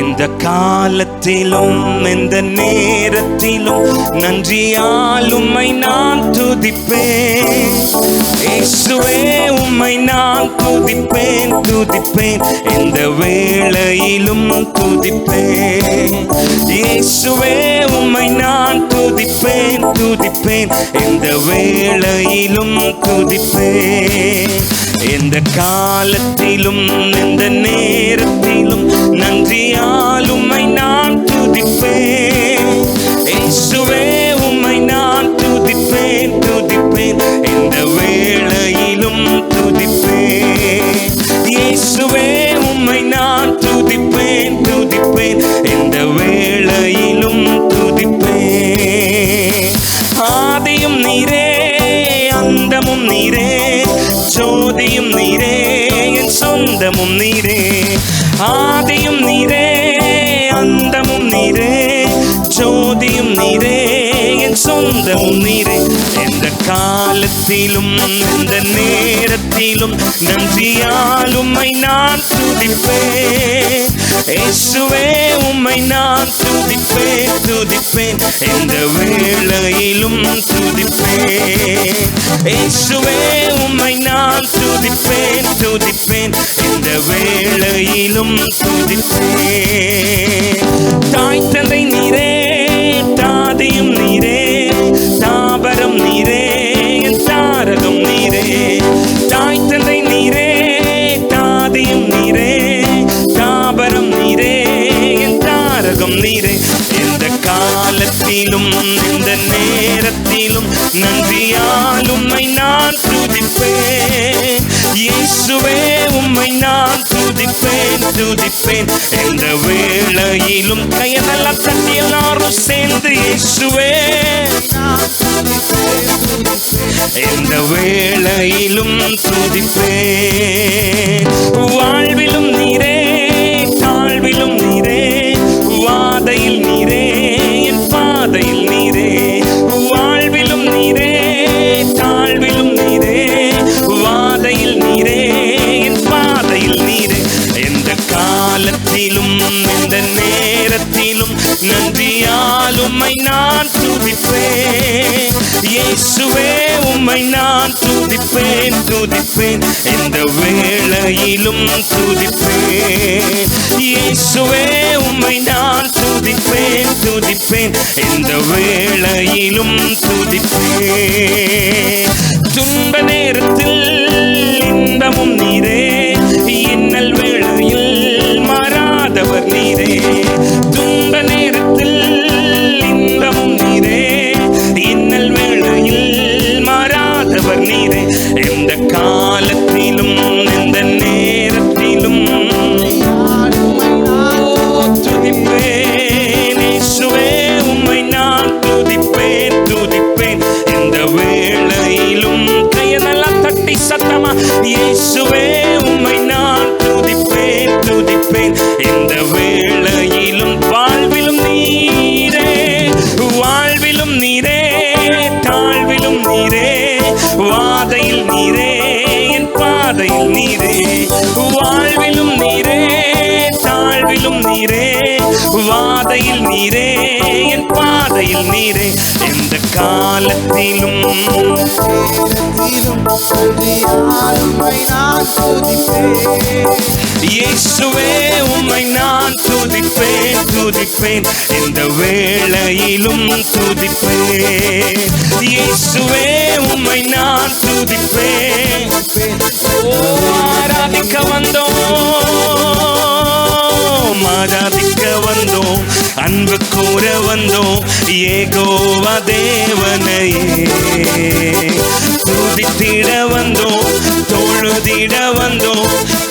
இந்த காலத்திலும் இந்த நேரத்திலும் நன்றியால் உம்மை நான் துதிப்பேன். இயேசுவே உம்மை நான் துதிப்பேன் துதிப்பேன், இந்த வேளையிலும் துதிப்பேன். இயேசுவே உம்மை நான் துதிப்பேன் துதிப்பேன், இந்த வேளையிலும் துதிப்பேன். இந்த காலத்திலும் இந்த நேரத்திலும் நன்றியால் உம்மை நான் துதிப்பேன். இயேசுவே உம்மை நான் துதிப்பேன் துதிப்பேன், இந்த வேளையிலும் துதிப்பேன். இயேசுவே உம்மை நான் துதிப்பேன் துதிப்பேன், இந்த வேளையிலும் துதிப்பேன். ஆதியும் நீரே அந்தமும் நீரே, ஜோதியும் நீரே என் சொந்தமும் நீரே. ஆதியும் நீரே அந்தமும் நீரே, ஜோதியும் நீரே என் சொந்தமும் நீரே. எந்த காலத்திலும் இந்த நேரத்திலும் நன்றியால் உம்மை நான் துதிப்பேன். இயேசுவே உம்மை நான் துதிப்பேன் துதிப்பேன், இந்த வேளையிலும் துதிப்பேன். இயேசுவே உம்மை நான் துதிப்பேன் துதிப்பேன், இந்த வேளையிலும் துதிப்பேன். தாய் தந்தை நீரே தாதியும் நீரே, தாபரம் நீரே என் தாரகம் நீரே. தாய் தந்தை நீரே தாதியும் நீரே, தாபரம் நீரே என் தாரகம் நீரே. இந்த காலத்திலும் இந்த நேரத்திலும் நன்றியால் உம்மை நான் துதிப்பேன். இயேசுவே உம்மை நான் துதிப்பேன் துதிப்பேன், இந்த வேளையிலும் கையெல்லாம் தட்டி எல்லாரும் சேர்ந்து இயேசுவே இந்த வேளையிலும் துதிப்பேன். வாழ்விலும் நீரே தாழ்விலும் நீரே, வாதையில் நீரே என் பாதையில் நீரே. வாழ்விலும் நீரே தாழ்விலும் நீரே, வாதையில் நீரே என் பாதையில் நீரே. எந்த காலத்திலும் இந்த நேரத்திலும் நன்றியால் உம்மை நான் துதிப்பேன். இயேசுவே உம்மை நான் துதிப்பேன் துதிப்பேன், இந்த வேளையிலும் துதிப்பேன். இயேசுவே உம்மை நான் துதிப்பேன் துதிப்பேன், இந்த வேளையிலும் துதிப்பேன். துன்ப நேரத்தில் இன்பமும் நீரே, இன்னல் வேளையில் மாறாதவர் நீரே. துன்ப நேரத்தில் இன்பமும் நீரே, இன்னல் வேளையில் மாறாதவர் நீரே. எந்த காலத்திலும் இந்த நேரத்திலும் துதிப்பேன். இயேசுவே உம்மை நான் துதிப்பேன் துதிப்பேன், இந்த வேளையிலும் கையெல்லாம் தட்டி சத்தமா இயேசுவே உம்மை நான் துதிப்பேன் துதிப்பேன், இந்த வேளையிலும். வாழ்விலும் நீரே வாழ்விலும் நீரே தாழ்விலும் நீரே, வாதையில் நீரே என் பாதையில் நீரே. வாழ்விலும் நீரே தாழ்விலும் நீரே, வாதையில் நீரே என் பாதையில் நீரே. எந்த காலத்திலும் இயேசுவே உம்மை நான் துதிப்பேன் துதிப்பேன், இந்த வேளையிலும் துதிப்பேன். இயேசுவே உம்மை நான் துதிப்பேன். ஆராதிக்க வந்தோம் ஆராதிக்க வந்தோம், அன்பு கூற வந்தோம் யெகோவா தேவனையே. துதித்திட வந்தோம் தொழுதிட வந்தோம்,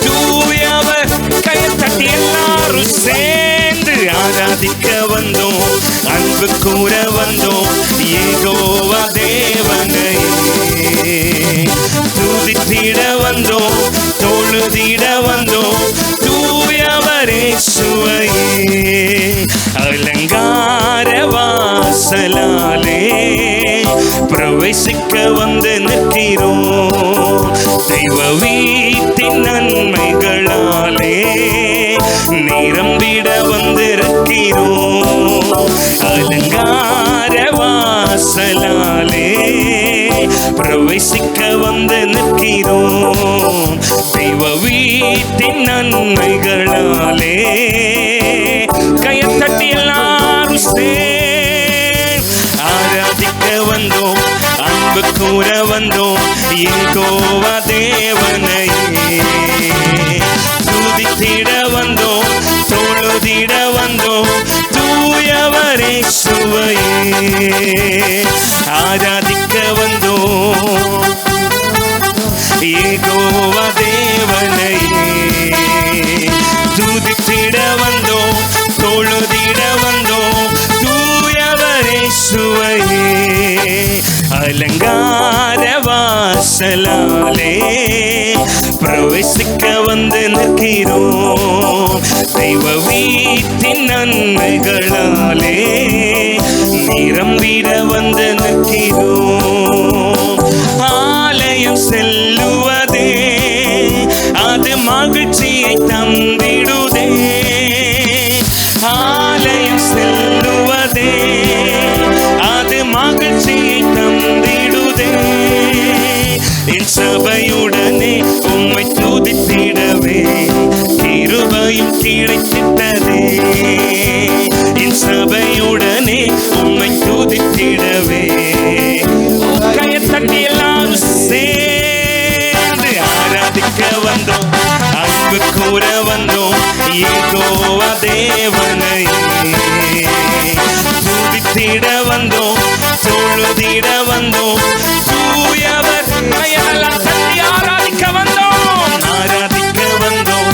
தூயவர் கையை தட்டி எல்லாரும் சேர்ந்து ஆராதிக்க வந்தோம், அன்பு கூற வந்தோம் யெகோவா தேவனையே. துதித்திட வந்தோம் தொழுதிட வந்தோம், தூயவரே சுவையே. அலங்கார வாசலாலே பிரவேசிக்க வந்து நிற்கிறோம், தெய்வ வீட்டின் நன்மைகளாலே நிரம்பிட வந்து பிரவேசிக்க வந்து நிற்கிறோம். தெய்வ வீட்டின் நன்மைகளாலே கையத்தட்டி எல்லாரும் ஆராதிக்க வந்தோம், அன்பு கூற வந்தோம், யெகோவா தேவனையே துதித்திட வந்தோம், தொழுதிட வந்தோம், தூயவரே சுவையே ஆராதிக்க வந்தோம், யெகோவா தேவனையே துதித்திட வந்தோம், தொழுதிட வந்தோம், தூயவரே சுவையே அலங்கார வாசலாலே பிரவேசிக்க வந்து நிற்கிறோம். தெய்வ வீட்டின் நன்மைகளாலே நிரம்பிட வந்து நிற்கிறோம். ஆலயம் செல்லுவதே அது மகிழ்ச்சியை தந்திடுதே, ஆலயம் செல்லுவதே அது மகிழ்ச்சியை தந்திடுதே. என் சபையுடனே உம்மை துதித்திடவே கிருபையும் கிடைத்திட்டதே, என் சபையுடனே உம்மை துதித்திடவே கையத்தட்டி எல்லாரும் சேர்ந்து ஆராதிக்க வந்தோம், அன்பு கூற வந்தோம், யெகோவா தேவனையே துதித்திட வந்தோம், தொழுதிட வந்தோம், தூயவர் கையெல்லாம் தட்டி ஆராதிக்க வந்தோம், ஆராதிக்க வந்தோம்,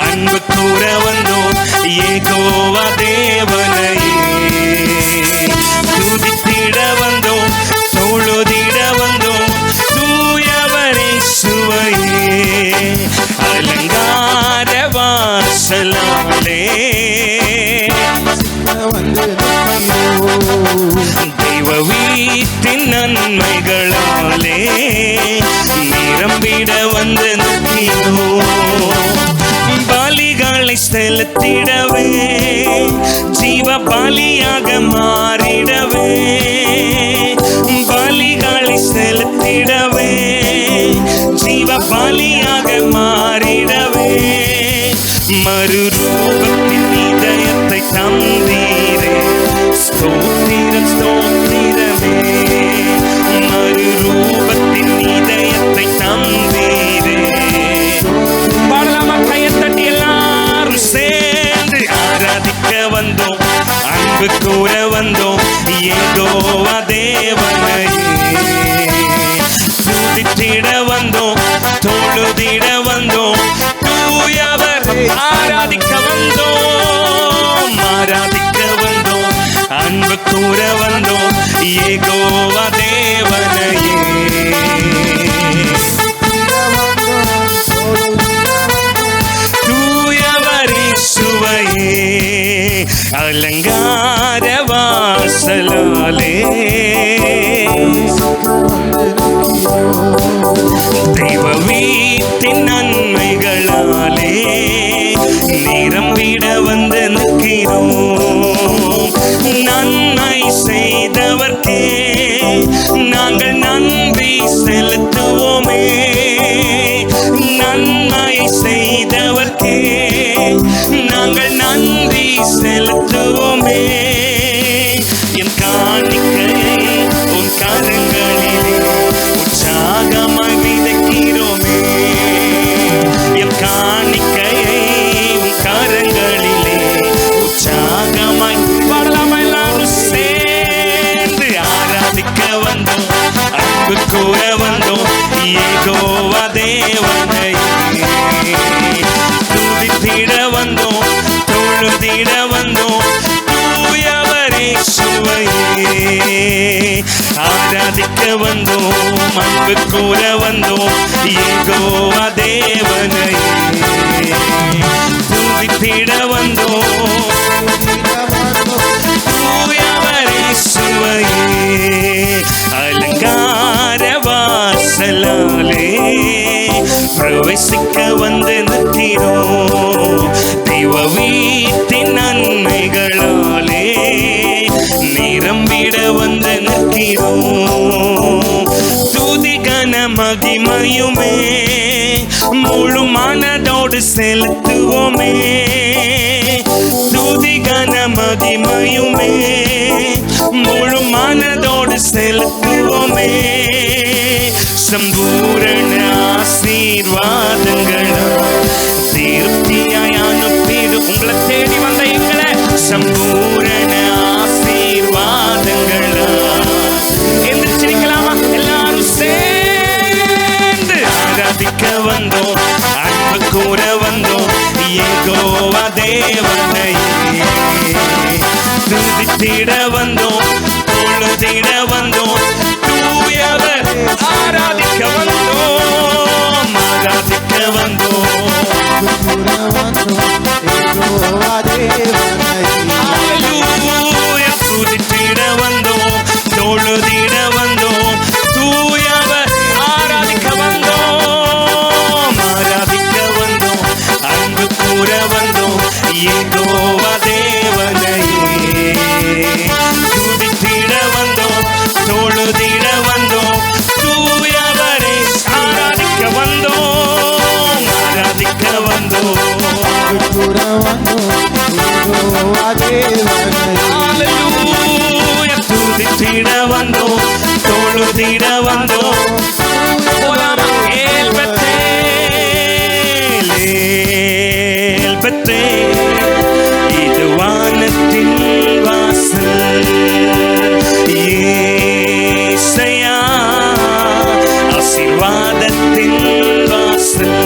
அன்பு கூற வந்தோம், யெகோவா தேவனையே துதித்திட வந்தோம், தொழுதிட வந்தோம், தூயவரே சுவையே அலங்கார வாசலாலே தெய்வ வீட்டின் நன்மைகளாலே நிரம்பிட வந்து நிற்கிறோம். பலிகளை செலுத்திடவே ஜீவ பலியாக மாறிடவே, பலிகளை செலுத்திடவே ஜீவ பலியாக மாறிடவே, மறுரூபத்தின் இதயத்தை தந்தீரே ஸ்தோத்திரம் ஸ்தோத்திரமே, மறுரூபத்தின் இதயத்தை தந்தீரே. பாடலாமா கையத்தட்டி எல்லாரும் சேர்ந்து ஆராதிக்க வந்தோம், அன்பு கூற வந்தோம், யெகோவா தேவனையே துதித்திட வந்தோம், தொழுதிட வந்தோம், தூயவர் ஆராதிக்க வந்தோம், ஆராதிக்க வந்தோம், அன்பு கூற வந்தோம், யெகோவா தேவனையே தூயவரே சுவையே அலங்கார வாசலாலே தெய்வ வீட்டின் நன்மைகளாலே நிரம்பிட வந்து நிற்கிறோம். நன்மை செய்தவர்க்கே நாங்கள் நன்றி செலுத்துவோமே, நன்மை செய்தவர்க்கே நாங்கள் நன்றி செலுத்துவோமே. என் காணிக்கையை உன் கரங்களிலே உற்சாகமாய் விதைக்கிறோமே, என் காணிக்கையை உன் கரங்களிலே உற்சாகமாய் பாடலாமா எல்லாரும் சேர்ந்து ஆராதிக்க வந்தோம், அன்பு கூற வந்தோம், யெகோவா தேவனையே துதித்திட வந்தோம், தொழுதிட வந்தோம், தூயவரே சுவையே ஆராதிக்க வந்தோம், அன்பு கூற வந்தோம், யெகோவா தேவனையே துதித்திட வந்தோம், தூயவரே சுவையே அலங்கார வாசலாலே பிரவேசிக்க வந்து நிற்கிறோம். தெய்வ வீட்டின் நன்மைகளாலே நிரம்பிட வந்து நிற்கிறோம். துதி கன மகிமையுமே முழு மனதோடு செலுத்துவோமே. துதி கன மகிமையுமே முழு மனதோடு செலுத்துவோமே. சம்பூரண ஆசீர்வாதங்களா திருப்தியாய் அனுப்பிடு. உங்களை தேடி வந்த எங்களை சம்பூரண ஆசீர்வாதங்களா. எந்திரிச்சிருக்கலாமா? எல்லாரும் சேர்ந்து ஆராதிக்க வந்தோம், அன்பு கூற வந்தோம். யெகோவா தேவனையே துதித்திட வந்தோம், தொழுதிட வந்தோம். தூயவர் ஆராதிக்க வந்தோம், ஆராதிக்க வந்தோம். துதித்திட வந்தோம், தொழுதிட வந்தோம். தூயவர் ஆராதிக்க வந்தோம், ஆராதிக்க வந்தோம். அன்பு கூற வந்தோம், யெகோவா தேவனையே துதித்திட வந்தோம், தொழுதிட வந்தோம். தூயவரை ஆராதிக்க வந்தோம், ஆராதிக்க வந்தோம். துதித்திட வந்தோம், தொழுதிட வந்தோம். போலாமா? ஏல் பெத்தேல், ஏல் பெத்தேல், இது வானத்தின் வாசல். ஏசையா ஆசீர்வாதத்தின் வாசல்.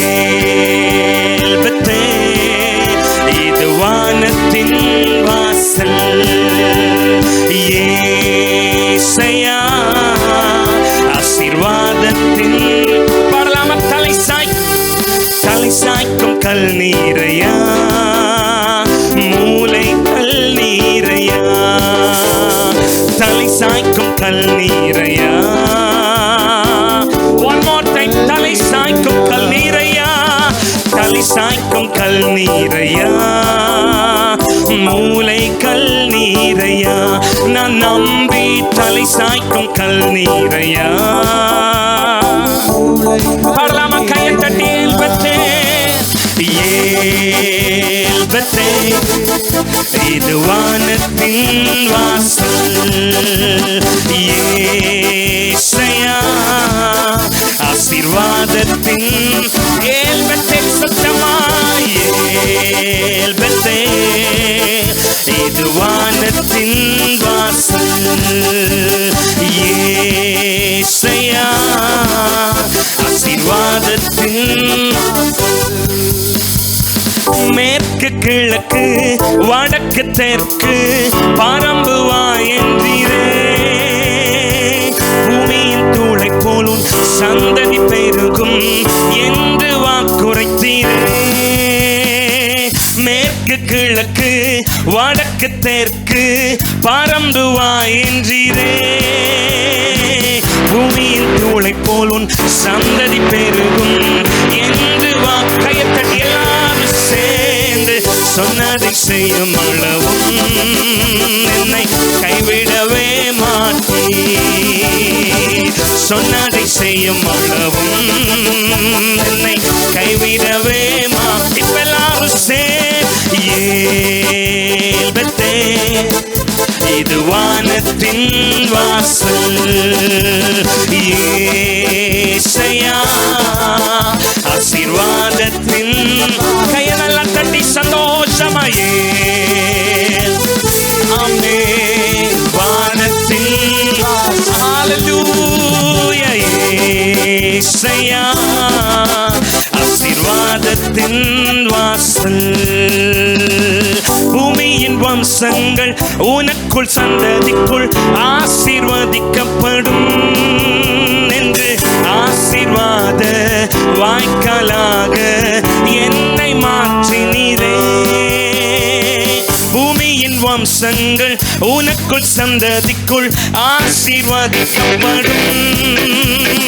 ஏல் பெத்தேல், இது வானத்தின் வாசல். ஏசையா ஆசீர்வாதத்தின் பாடலாமா? தலை சாய்க்கும் கல் நீரையா, மூளை கல் நீரையா. தலை சாய்க்கும் கல் நீரையா. One more time. தலை சாய்க்கும் கல் நீரையா, தலை சாய்க்கும் கல் நீரையா, மூளை கல் நீரையா. நான் நம்பி தலை சாய்க்கும் கல் நீரையா. பாடலாமா? கையை தட்டி ஏல் பெத்தேல், ஏல் பெத்தேல், இது வானத்தின் வாசல். ஏசையா ஆசீர்வாதத்தின் ஏல் பெத்தேல். சத்தமா ஏல் பெத்தேல், இது வானத்தின் வாசல். ஏசையா ஆசீர்வாதத்தின். மேற்கு கிழக்கு வடக்கு தெற்கு பரம்புவாய் என்றீரே. பூமியின் தூளை போலும் சந்ததி பெருகும் என்று வாக்குரைத்தீரே. மேற்கு கிழக்கு வடக்கு தெற்கு பரம்புவாய் என்றீரே. பூமியின் தூளை போலும் சந்ததி பெருகும் என்று வாக்கையத்தடி. எல்லாரும் சேர்ந்து சொன்னதை செய்யும் அளவும் என்னை கைவிடவே மாட்டீர். சொன்னதை செய்யும் அளவும் என்னை கைவிடவே மாட்டீர். இப்ப எல்லாரும் சேர்ந்து ஏல் பெத்தேல், இது வானத்தின் வாசல். ஏசையா ஆசீர்வாதத்தின். கையை நல்லா தட்டி சந்தோஷமா ஏல். ஆமென். வானத்தின் ஹல்லேலூயா. ஏசையா ஆசீர்வாதத்தின் வாசல். பூமியின் வம்சங்கள் உனக்குள் சந்ததிக்குள் ஆசீர்வதிக்கப்படும் என்று ஆசீர்வாத வாய்க்காலாக என்னை மாற்றினீரே. பூமியின் வம்சங்கள் உனக்குள் சந்ததிக்குள் ஆசீர்வதிக்கப்படும்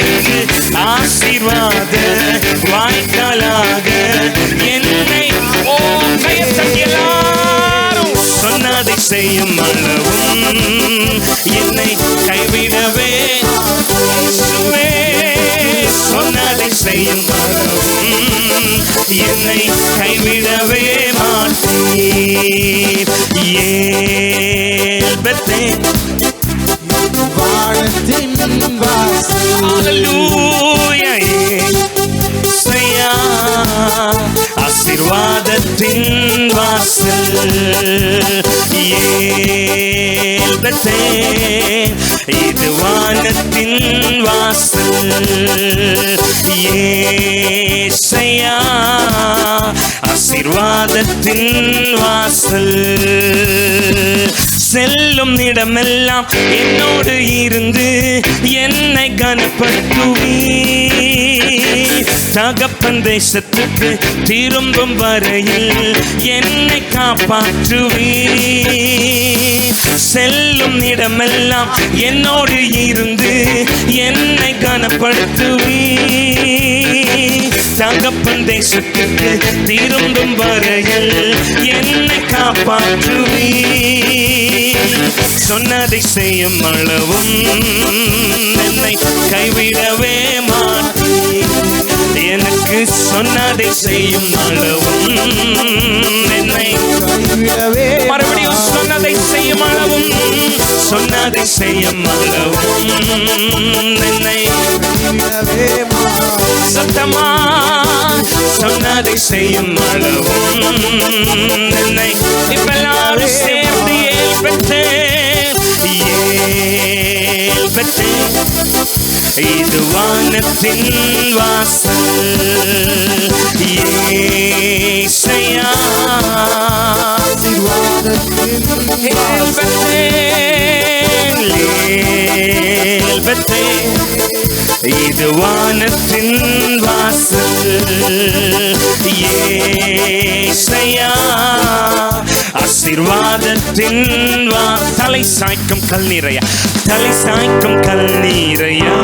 என்று ஆசீர்வாத வாய்க்காலாக என்னை எல்லாரும் சொன்னதை செய்யும் அளவும் என்னை கைவிடவே இயேசுவே என்னை கைவிடவே மாட்டீர். ஏல் பெத்தேல் வானத்தின் வாசல். ஹல்லேலூயா. ஏசையா ஆசீர்வாதத்தின் வாசல். ஏல் பெத்தேல் இது வானத்தின் வாசல். ஏசையா ஆசீர்வாதத்தின் வாசல். செல்லும் இடமெல்லாம் என்னோடு இருந்து என்னை கனப்படுத்துவீர். தகப்பன் தேசத்துக்கு திரும்பும் வரையில் என்னை காப்பாற்றுவீர். செல்லும் இடமெல்லாம் என்னோடு இருந்து என்னை கனப்படுத்துவீர். தகப்பன் தேசத்துக்கு திரும்பும் வரையில் என்னை காப்பாற்றுவீர். சொன்னதை செய்யும் அளவும் என்னை கைவிடவே மாட்டீர். எனக்கு சொன்னதை செய்யும் அளவும் என்னை கைவிடவே மறுபடியும் சொன்னதை செய்யும் அளவும் சொன்னதை செய்யும் அளவும் என்னை கைவிடவே சத்தமா சொன்னதை செய்யும் அளவும் என்னை இப்ப எல்லாரும் சேர்ந்து ஏல் பெற்றேன். ஏல் பெற்றேன் இது வானத்தின் வாசல். ஏசையா ஆசீர்வாதத்தின் ஏல் பெற்றேன். ஏல் பெற்றேன் இது வானத்தின் வாசல். ஏசையா ஆசீர்வாதத்தின் தலை சாய்க்கும் கல் நிறையா. தலை சாய்க்கும் கல் நீரையா.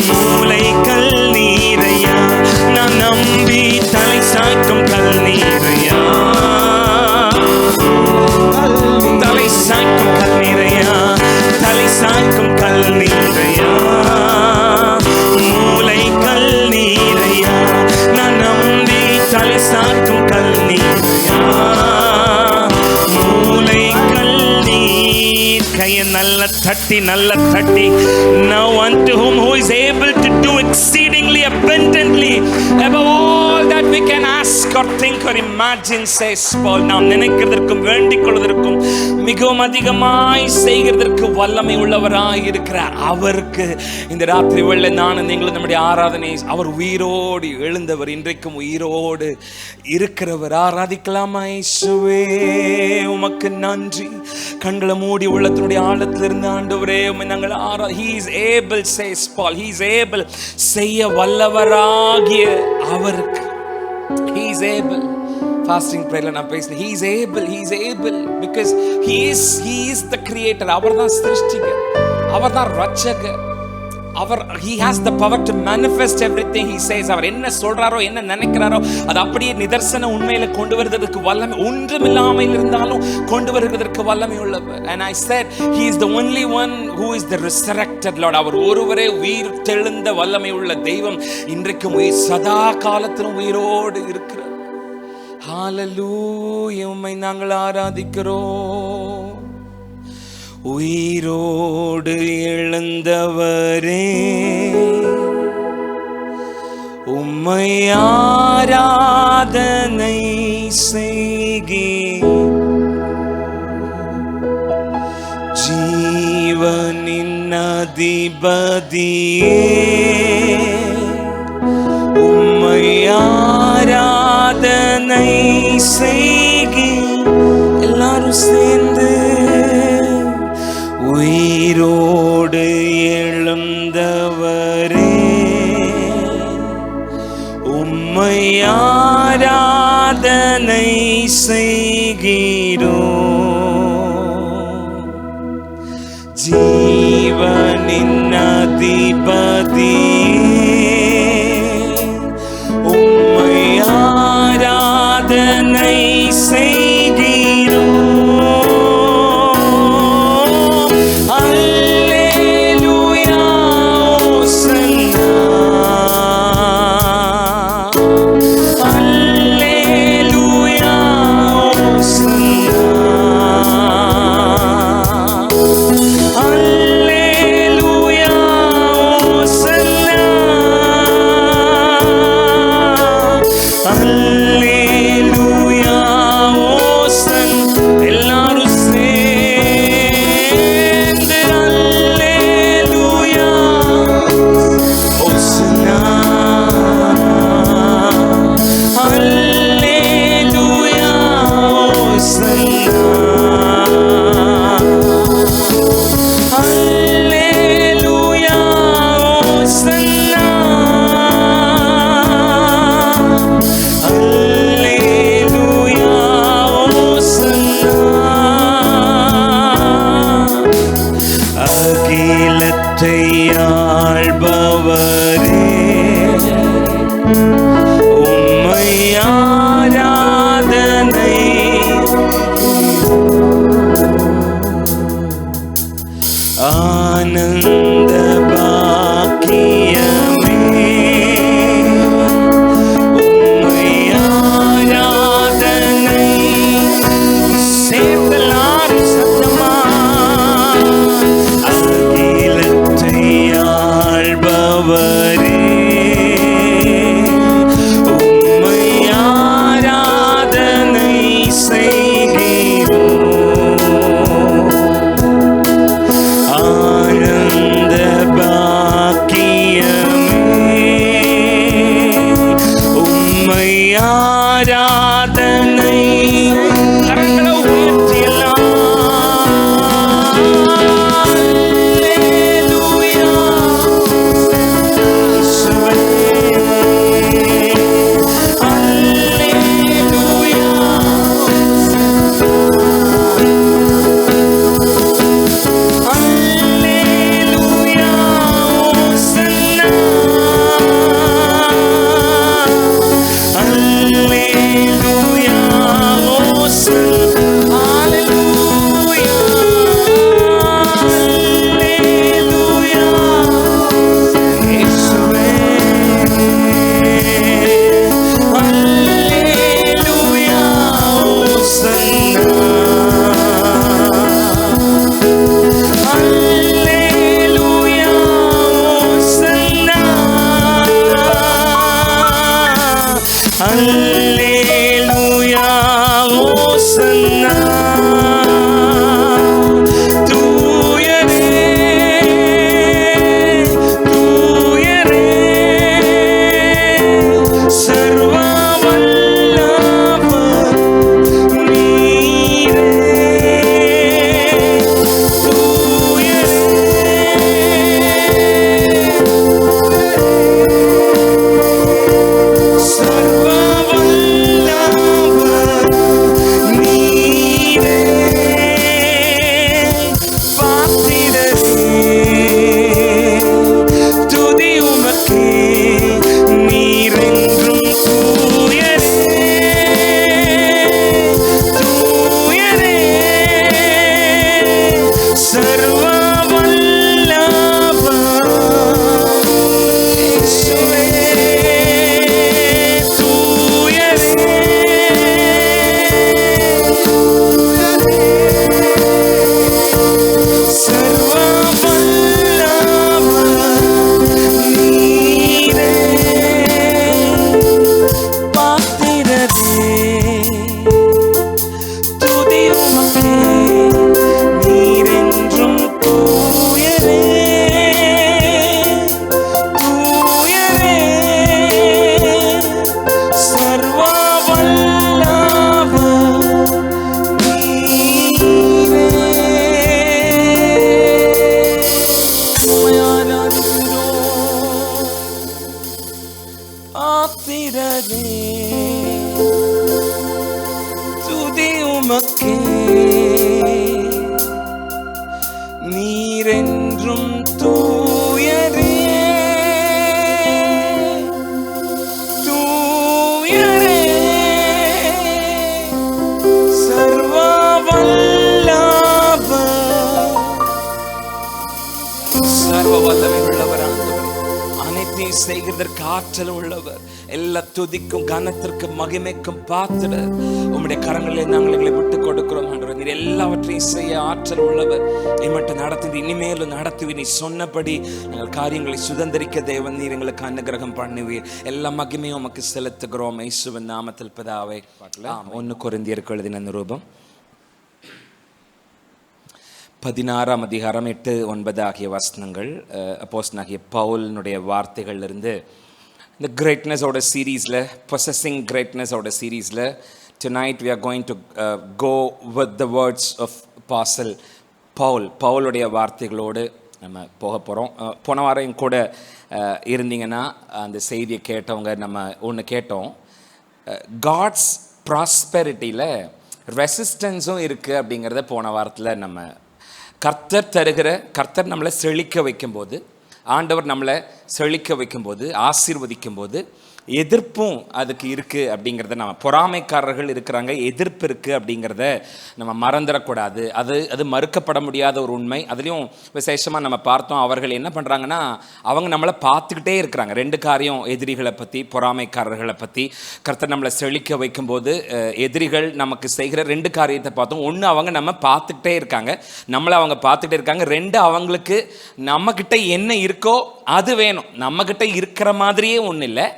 மூளை கல் நீரையா. நான் நம்பி தலை சாய்க்கும் கல் நீரையா. தலை சாய்க்கும் கல் நீரையா. தலை சாய்க்கும் கல் நீரையா. மூளை கல் நீரையா. நான் நம்பி தலை சாய்க்கும் கல் நீரையா. மூளை கல் நீர். கையை நல்ல தட்டி now unto whom who is able to do exceedingly abundantly above all that we can ask or think or imagine, says Paul. நாம் நினைக்கிறதற்கும் வேண்டிக் கொள்வதற்கும் மிகவும் அதிகமாய் செய்கிறதற்கு வல்லமை உள்ளவராய் இருக்கிற அவருக்கு இந்த ராத்திரி வேளை நானும் நீங்களும் நம்முடைய ஆராதனை அவர் உயிரோடு எழுந்தவர், இன்றைக்கும் உயிரோடு இருக்கிறவர். ஆராதிக்கலாமா? இயேசுவே உமக்கு நன்றி. கண்களை மூடி உள்ளத்தினுடைய ஆழத்திலிருந்து ஆண்டவரே உம்மை நாங்கள் he is able, says Paul. he is able செய்ய வல்லவராகிய அவருக்கு. he is able. fasting prayer நான் பேசினேன். he is able because he is the creator. அவர்தான் சிருஷ்டிகர், அவர்தான் ரட்சகர். he has the power to manifest everything he says. அவர் என்ன சொல்றாரோ என்ன நினைக்கிறாரோ அது அப்படியே நிதர்சன உண்மையில கொண்டு வருவதற்கு வல்லமை, ஒன்றுமில்லாமல் இருந்தாலும் கொண்டு வருவதற்கு வல்லமை உள்ளவர். and I said he is the only one who is the resurrected Lord. அவர் ஒருவரே உயிர் தெழுந்த வல்லமை உள்ள தெய்வம். இன்றைக்கும் சதா காலத்திலும் உயிரோடு இருக்கிறார். ஹalleluya. உம்மை நாங்கள் ஆராதிக்கிறோம். உயிரோடு எழுந்தவரே உம்மை ஆராதனை செய்கிறேன். ஜீவனின் அதிபதியே உம்மை ஆராதனை செய்கிறேன். எல்லாரும் சேர்ந்து உயிரோடு எழுந்தவரே உம்மை ஆராதனை செய்கிறோம். ஜீவனின் அதிபதியே உம்மை ஆராதனை செய்கிறோம். ஓசன்னா தூயரே தூயரே சர்வ வல்லவர் நீரே தூயரே சர்வ வல்லவர் நீரே பாத்திரரே துதி உமக்கே நீரென்றும் தூயரே தூயரே சர்வ வல்லவர் இயேசுவே தூயரே சர்வ வல்லவர் நீரே பாத்திரரே துதி உமக்கே நீரென்றும் தூயரே தூயரே சர்வ வல்லவர் நீரே உம்மை ஆராதிக்கிறோம் ஆத்திரரே துதி உமக்கே நீரென்றும் தூயரே தூயரே சர்வ வல்லவர் சர்வ வல்லமை உள்ளவர் ஆண்டவரே. அனைத்தையும் செய்கிறதற்கு ஆற்றல் உள்ளவர். எல்லா துதிக்கும் கனத்திற்கும் மகிமைக்கும் பாத்திர உம்முடைய கரங்களிலே நாங்கள் எங்களை விட்டு கொடுக்கிறோம் ஆண்டவரே. நீர் எல்லாவற்றையும் செய்ய ஆற்றல் உள்ளவர். இம்மட்டும் நடத்தி இனிமேலும் நடத்துவி. நீ சொன்னபடி நாங்கள் காரியங்களை சுதந்திரிக்க தேவன் நீர் எங்களுக்கு அனுகிரகம் பண்ணுவீர். எல்லா மகிமையும் உமக்கு செலுத்துகிறோம் இயேசுவின் நாமத்தில் பிதாவே. 1 கொரிந்தியருக்கு எழுதின நிருபம் 16 அதிகாரம் 8-9 ஆகிய வசனங்கள். அப்போஸ்தலனாகிய பவுலினுடைய வார்த்தைகளிலிருந்து இந்த கிரேட்னஸோட சீரீஸில் பொசஸிங் கிரேட்னஸோட சீரீஸில் tonight we are going to go with the words of apostle பவுலுடைய வார்த்தைகளோடு நம்ம போக போகிறோம். போன வாரம் கூட இருந்தீங்கன்னா அந்த செய்தியை கேட்டவங்க நம்ம ஒன்று கேட்டோம். காட்ஸ் ப்ராஸ்பெரிட்டியில் ரெசிஸ்டன்ஸும் இருக்குது அப்படிங்கிறத போன வாரத்தில் நம்ம கர்த்தர் நம்மளை செழிக்க வைக்கும்போது, ஆண்டவர் நம்மளை செழிக்க வைக்கும்போது, ஆசீர்வதிக்கும்போது எதிர்ப்பும் அதுக்கு இருக்குது அப்படிங்கிறத நம்ம பொறாமைக்காரர்கள் இருக்கிறாங்க, எதிர்ப்பு இருக்குது அப்படிங்கிறத நம்ம மறந்துடக்கூடாது. அது மறுக்கப்பட முடியாத ஒரு உண்மை. அதுலேயும் விசேஷமாக நம்ம பார்த்தோம், அவர்கள் என்ன பண்ணுறாங்கன்னா அவங்க நம்மளை பார்த்துக்கிட்டே இருக்கிறாங்க. 2 காரியம் எதிரிகளை பற்றி, பொறாமைக்காரர்களை பற்றி. கர்த்தர் நம்மளை செழிக்க வைக்கும்போது எதிரிகள் நமக்கு செய்கிற 2 காரியத்தை பார்த்தோம். 1, அவங்க நம்ம பார்த்துக்கிட்டே இருக்காங்க, நம்மளை அவங்க பார்த்துக்கிட்டே இருக்காங்க. 2, அவங்களுக்கு நம்மக்கிட்ட என்ன இருக்கோ அது வேணும். நம்மக்கிட்ட இருக்கிற மாதிரியே ஒன்றும் இல்லை,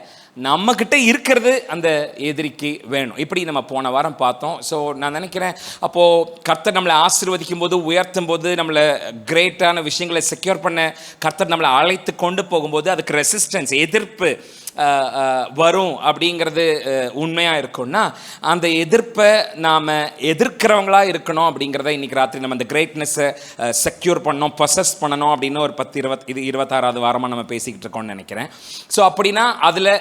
நம்மக்கிட்ட இருக்கிறது அந்த எதிரிக்கு வேணும். இப்படி நம்ம போன வாரம் பார்த்தோம். ஸோ நான் நினைக்கிறேன், அப்போது கர்த்தர் நம்மளை ஆசீர்வதிக்கும் போது, உயர்த்தும் போது, நம்மளை கிரேட்டான விஷயங்களை செக்யூர் பண்ண கர்த்தர் நம்மளை அழைத்து கொண்டு போகும்போது அதுக்கு ரெசிஸ்டன்ஸ், எதிர்ப்பு வரும் அப்படிங்கிறது உண்மையாக இருக்கும்னா அந்த எதிர்ப்பை நாம் எதிர்க்கிறவங்களாக இருக்கணும் அப்படிங்கிறத இன்றைக்கி ராத்திரி நம்ம அந்த கிரேட்னஸை செக்யூர் பண்ணணும், பொசஸ் பண்ணணும் அப்படின்னு ஒரு 26வது வாரமாக நம்ம பேசிக்கிட்டு இருக்கோம்னு நினைக்கிறேன். ஸோ அப்படின்னா அதில்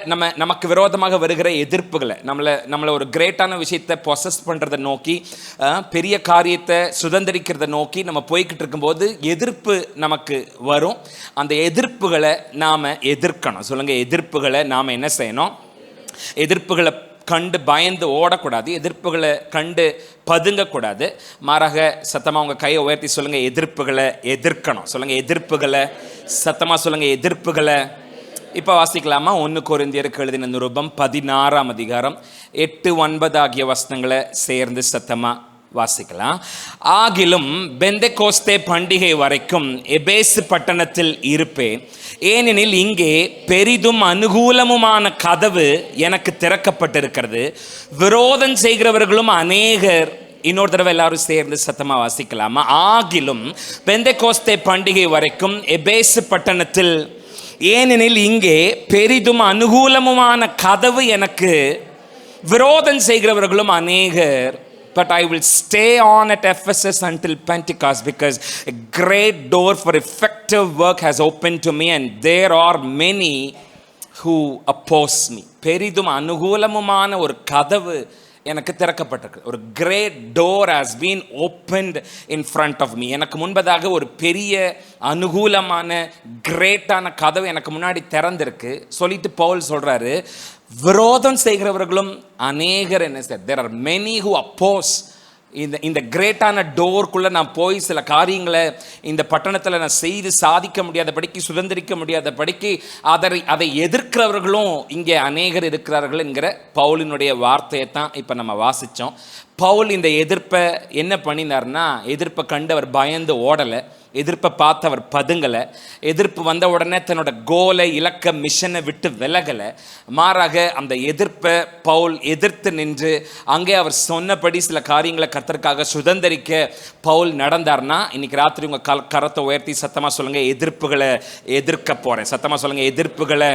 நமக்கு விரோதமாக வருகிற எதிர்ப்புகளை, நம்மளை ஒரு கிரேட்டான விஷயத்தை பொசஸ் பண்ணுறதை நோக்கி, பெரிய காரியத்தை சுதந்திரிக்கிறத நோக்கி நம்ம போய்கிட்டு இருக்கும்போது எதிர்ப்பு நமக்கு வரும். அந்த எதிர்ப்புகளை நாம் எதிர்க்கணும். சொல்லுங்கள், எதிர்ப்புகளை நாம் என்ன செய்யணும்? எதிர்ப்புகளை கண்டு பயந்து ஓடக்கூடாது, எதிர்ப்புகளை கண்டு பதுங்கக்கூடாது. மாறாக சத்தமாக உங்கள் கையை உயர்த்தி சொல்லுங்கள், எதிர்ப்புகளை எதிர்க்கணும். சொல்லுங்கள், எதிர்ப்புகளை சத்தமாக சொல்லுங்கள், எதிர்ப்புகளை. இப்போ வாசிக்கலாமா? 1 கொரிந்தியருக்கு எழுதின நிருபம் 16 அதிகாரம் 8-9 ஆகிய வசனங்களை சேர்ந்து சத்தமாக வாசிக்கலாம். ஆகிலும் பெந்தெகோஸ்தே பண்டிகை வரைக்கும் எபேசு பட்டணத்தில் இருப்பேன், ஏனெனில் இங்கே பெரிதும் அனுகூலமுமான கதவு எனக்கு திறக்கப்பட்டிருக்கிறது. விரோதம் செய்கிறவர்களும் அநேகர் இன்னொரு தடவை எல்லாரும் சேர்ந்து சத்தமா வாசிக்கலாமா? ஆகிலும் பெந்தெகோஸ்தே பண்டிகை வரைக்கும் எபேசு பட்டணத்தில், ஏனெனில் இங்கே பெரிதும் அனுகூலமுமான கதவு எனக்கு விரோதம் செய்கிறவர்களும் அநேகர். But I will stay on at Ephesus until Pentecost, because a great door for effective work has opened to me, and there are many who oppose me. பெரிதும் அனுகூலமுமான ஒரு கதவு எனக்கு திறக்கப்பட்டிருக்கு. ஒரு great door has been opened in front of me. எனக்கு முன்பதாக ஒரு பெரிய அனுகூலமான கிரேட்டான கதவு எனக்கு முன்னாடி திறந்திருக்கு சொல்லிட்டு பவுல் சொல்றாரு, விரோதம் செய்கிறவர்களும் அநேகர் என்ன sir, there are many who oppose. இந்த கிரேட்டான டோருக்குள்ளே நான் போய் சில காரியங்களை இந்த பட்டணத்தில் நான் செய்து சாதிக்க முடியாதபடிக்கு, சுதந்திரிக்க முடியாதபடிக்கு அதை எதிர்க்கிறவர்களும் இங்கே அநேகர் இருக்கிறார்கள் என்கிற பவுலினுடைய வார்த்தையை தான் இப்போ நம்ம வாசித்தோம். பவுல் இந்த எதிர்ப்பை என்ன பண்ணினார்னா, எதிர்ப்பை கண்டு அவர் பயந்து ஓடலை, எதிர்ப்பை பார்த்து அவர் பதுங்கலை, எதிர்ப்பு வந்த உடனே தன்னோட கோலை இலக்க மிஷனை விட்டு விலகலை. மாறாக அந்த எதிர்ப்பை பவுல் எதிர்த்து நின்று அங்கே அவர் சொன்னபடி சில காரியங்களை கர்த்தருக்காக சுதந்திரிக்க பவுல் நடந்தார்னா, இன்னைக்கு ராத்திரி உங்கள் கரத்தை உயர்த்தி சத்தமாக சொல்லுங்கள், எதிர்ப்புகளை எதிர்க்க போகிறேன். சத்தமாக சொல்லுங்கள், எதிர்ப்புகளை.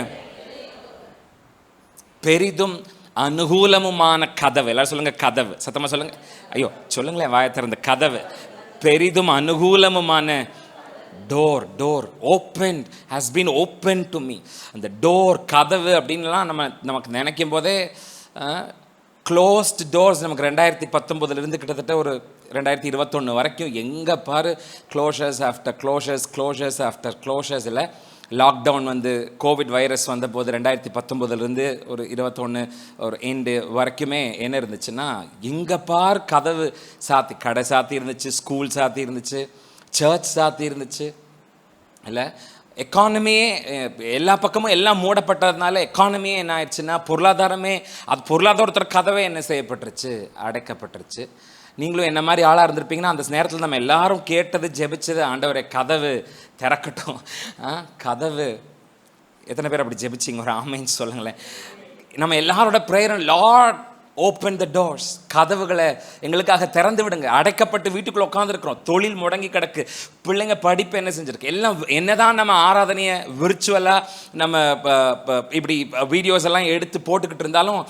பெரிதும் அனுகூலமுமான கதவு. எல்லாரும் சொல்லுங்கள், கதவு. சத்தமாக சொல்லுங்கள். ஐயோ சொல்லுங்களேன், வாயை திறந்த கதவு. பெரிதும் அனுகூலமுமான door open has been open to me. அந்த டோர், கதவு அப்படின்லாம் நமக்கு நினைக்கும் போதே க்ளோஸ்ட் டோர்ஸ் நமக்கு 2019 கிட்டத்தட்ட ஒரு 2021 வரைக்கும் எங்கே பாரு closures after closures after closures. இல்லை, லாக்டவுன் வந்து கோவிட் வைரஸ் வந்தபோது 2019 ஒரு 21 ஒரு எண்டு வரைக்குமே என்ன இருந்துச்சுன்னா, எங்கே பார் கதவு சாத்தி, கடை சாத்தி இருந்துச்சு, ஸ்கூல் சாத்தி இருந்துச்சு, சர்ச் சாத்தி இருந்துச்சு. இல்லை, எக்கானமியே எல்லா பக்கமும் எல்லாம் மூடப்பட்டதுனால எக்கானமியே என்ன ஆயிடுச்சுன்னா, பொருளாதாரத்தோட கதவே என்ன செய்யப்பட்டுருச்சு, அடைக்கப்பட்டுருச்சு. நீங்களும் என்ன மாதிரி ஆளாக இருந்திருப்பீங்கன்னா, அந்த நேரத்தில் நம்ம எல்லாரும் கேட்டது, ஜெபிச்சது, ஆண்டவரே கதவு திறக்கட்டும். கதவு. எத்தனை பேர் அப்படி ஜெபிச்சிங்க? ஒரு ஆமைன்னு சொல்லுங்களேன். நம்ம எல்லாரோட ப்ரேயரும், லார்ட் ஓப்பன் த டோர்ஸ், கதவுகளை எங்களுக்காக திறந்து விடுங்க. அடைக்கப்பட்டு வீட்டுக்குள்ளே உட்காந்துருக்கிறோம், தொழில் முடங்கி கிடக்கு, பிள்ளைங்க படிப்பு என்ன செஞ்சுருக்கு, எல்லாம் என்னதான் நம்ம ஆராதனையை விர்ச்சுவலாக நம்ம இப்படி வீடியோஸ் எல்லாம் எடுத்து போட்டுக்கிட்டு இருந்தாலும்,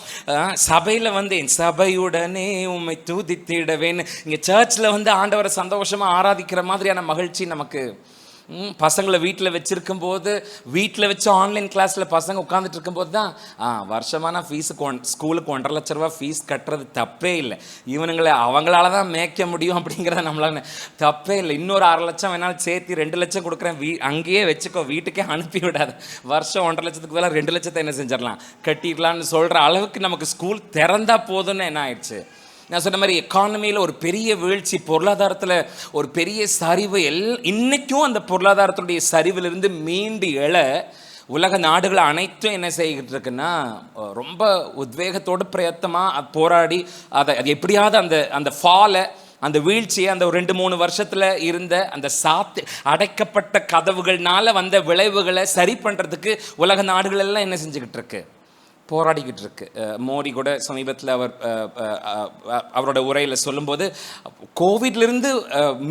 சபையில் வந்து என் சபையுடனே உம்மை துதித்திடவேன்னு இங்கே சர்ச்சில் வந்து ஆண்டவரை சந்தோஷமாக ஆராதிக்கிற மாதிரியான மகிழ்ச்சி நமக்கு. பசங்களை வீட்டில் வச்சுருக்கும் போது, வீட்டில் வச்சு ஆன்லைன் கிளாஸில் பசங்க உட்காந்துட்டு இருக்கும்போது தான் வருஷமான ஸ்கூலுக்கு 1.5 லட்ச ரூபா ஃபீஸ் கட்டுறது தப்பே இல்லை, இவனுங்களை அவங்களால தான் மேய்க்க முடியும் அப்படிங்கிறத நம்மளால தப்பே இல்லை. இன்னொரு 6 லட்சம் வேணாலும் சேர்த்து 2 லட்சம் கொடுக்குறேன், அங்கேயே வச்சுக்கோ, வீட்டுக்கே அனுப்பி விடாது. வருஷம் 1.5 லட்சத்துக்கு மேலே 2 லட்சத்தை என்ன செஞ்சிடலாம், கட்டிடலான்னு சொல்கிற அளவுக்கு நமக்கு ஸ்கூல் திறந்தா போதுன்னு என்ன ஆயிடுச்சு. நான் சொன்ன மாதிரி எக்கானமியில் ஒரு பெரிய வீழ்ச்சி, பொருளாதாரத்தில் ஒரு பெரிய சரிவு. இன்னைக்கும் அந்த பொருளாதாரத்துடைய சரிவிலிருந்து மீண்டு எழ உலக நாடுகள் அனைத்தும் என்ன செய்கிட்டு இருக்குன்னா, ரொம்ப உத்வேகத்தோடு பிரயத்தமாக போராடி அதை எப்படியாவது அந்த ஃபாலை, அந்த வீழ்ச்சியை, அந்த 2-3 வருஷத்தில் இருந்த அந்த அடைக்கப்பட்ட கதவுகள்னால வந்த விளைவுகளை சரி பண்ணுறதுக்கு உலக நாடுகள் எல்லாம் என்ன செஞ்சுக்கிட்டு இருக்கு, போராடிக்கிட்டு இருக்கு. மோடி கூட சமீபத்தில் அவரோட உரையில் சொல்லும்போது, கோவிட்லேருந்து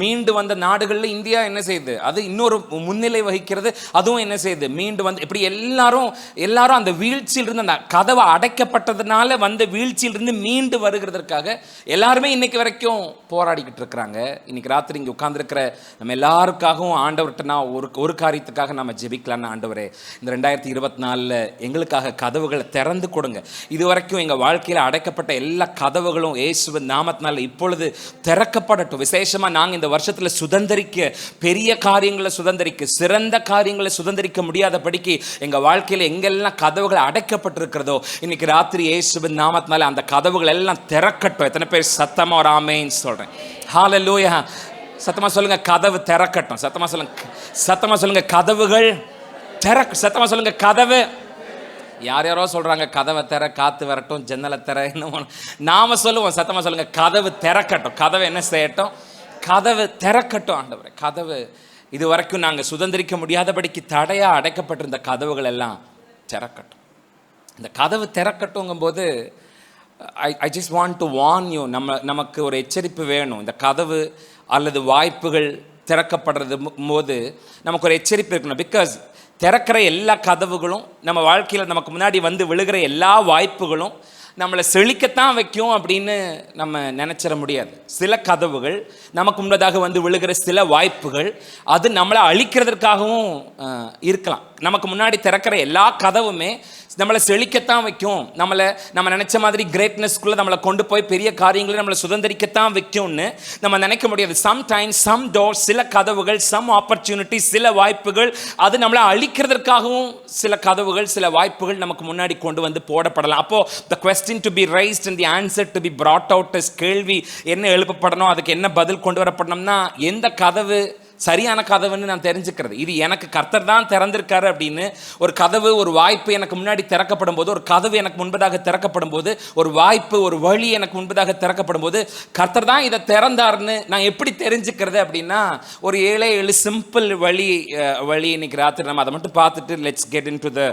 மீண்டு வந்த நாடுகளில் இந்தியா என்ன செய்யுது, அது இன்னொரு முன்னிலை வகிக்கிறது. அதுவும் என்ன செய்யுது, மீண்டு வந்து இப்படி எல்லாரும் அந்த வீழ்ச்சியிலிருந்து, அந்த கதவை அடைக்கப்பட்டதுனால வந்த வீழ்ச்சியிலிருந்து மீண்டு வருகிறதுக்காக எல்லாருமே இன்னைக்கு வரைக்கும் போராடிக்கிட்டு இருக்கிறாங்க. இன்னைக்கு ராத்திரி இங்கே உட்கார்ந்துருக்கிற நம்ம எல்லாருக்காகவும் ஆண்டவர்கிட்ட நான் ஒரு காரியத்துக்காக நம்ம ஜெபிக்கலான்னு, ஆண்டவரே இந்த 2024 எங்களுக்காக கதவுகளை திறந்து கொடுங்க. இதுவரைக்கும் எங்கள் வாழ்க்கையில் அடைக்கப்பட்ட எல்லா கதவுகளும் இயேசுவின் நாமத்தினால இப்பொழுது திறக்கப்படட்டும். விசேஷமாக நாங்கள் இந்த வருஷத்தில் சுதந்திரிக்க, பெரிய காரியங்களை சுதந்திரிக்க, சிறந்த காரியங்களை சுதந்திரிக்க முடியாதபடிக்கு எங்கள் வாழ்க்கையில் எங்கெல்லாம் கதவுகள் அடைக்கப்பட்டிருக்கிறதோ, இன்னைக்கு ராத்திரி இயேசுவின் நாமத்தினால அந்த கதவுகள் எல்லாம் திறக்கட்டும். எத்தனை பேர் சத்தமாக ஒரு ஆமென் சொல்கிறேன்? ஹல்லேலூயா. சத்தமாக சொல்லுங்க, கதவு திறக்கட்டும். சத்தமாக சொல்லுங்க, கதவுகள் திறக்க. சத்தமாக சொல்லுங்க, கதவு. யாரோ சொல்கிறாங்க கதவை திற, காற்று வரட்டும், ஜன்னலை திற, இன்னும் நாம சொல்லுவோம். சத்தமாக சொல்லுங்க, கதவு திறக்கட்டும். கதவை என்ன செய்யட்டும், கதவு திறக்கட்டும். ஆண்டவரே கதவு, இது வரைக்கும் நாங்கள் சுதந்திரிக்க முடியாதபடிக்கு தடையாக அடைக்கப்பட்டிருந்த கதவுகள் எல்லாம் திறக்கட்டும். இந்த கதவு திறக்கட்டுங்கும் போது I just want to warn you. நமக்கு ஒரு எச்சரிப்பு வேணும். இந்த கதவு அல்லது வாய்ப்புகள் திறக்கப்படுறது போது நமக்கு ஒரு எச்சரிப்பு இருக்கணும். பிகாஸ் திறக்கிற எல்லா கதவுகளும், நம்ம வாழ்க்கையில் நமக்கு முன்னாடி வந்து விழுகிற எல்லா வாய்ப்புகளும் நம்மளை செழிக்கத்தான் வைக்கும் அப்படின்னு நம்ம நினச்சிட முடியாது. சில கதவுகள், நமக்கு முன்னதாக வந்து விழுகிற சில வாய்ப்புகள், அது நம்மளை அழிக்கிறதுக்காகவும் இருக்கலாம். நமக்கு முன்னாடி திறக்கிற எல்லா கதவுமே நம்மளை செழிக்கத்தான் வைக்கும், நம்ம நினச்ச மாதிரி கிரேட்னஸ்குள்ளே நம்மளை கொண்டு போய் பெரிய காரியங்களை நம்மளை சுதந்திரிக்கத்தான் வைக்கும்னு நம்ம நினைக்க முடியாது. சம்டைம்ஸ் சம் டோர், சில கதவுகள், சம் ஆப்பர்ச்சுனிட்டி, சில வாய்ப்புகள், அது நம்மளை அழிக்கிறதுக்காகவும் சில கதவுகள், சில வாய்ப்புகள் நமக்கு முன்னாடி கொண்டு வந்து போடப்படலாம். அப்போ the question to be raised and the answer to be brought out is, கேள்வி என்ன எழுப்பப்படணும், அதுக்கு என்ன பதில் கொண்டு வரப்படணும்னா, எந்த கதவு சரியான கதவுன்னு நான் தெரிஞ்சுக்கிறது. இது எனக்கு கர்த்தர் தான் திறந்திருக்காரு அப்படின்னு ஒரு கதவு, ஒரு வாய்ப்பு எனக்கு முன்னாடி திறக்கப்படும் போது, ஒரு கதவு எனக்கு முன்பதாக திறக்கப்படும் போது, ஒரு வாய்ப்பு, ஒரு வழி எனக்கு முன்பதாக திறக்கப்படும் போது, கர்த்தர் தான் இதை திறந்தாருன்னு நான் எப்படி தெரிஞ்சுக்கிறது அப்படின்னா, ஒரு 7 சிம்பிள் வழி இன்னைக்கு ராத்திரி நம்ம அதை மட்டும் பார்த்துட்டு let's get in to the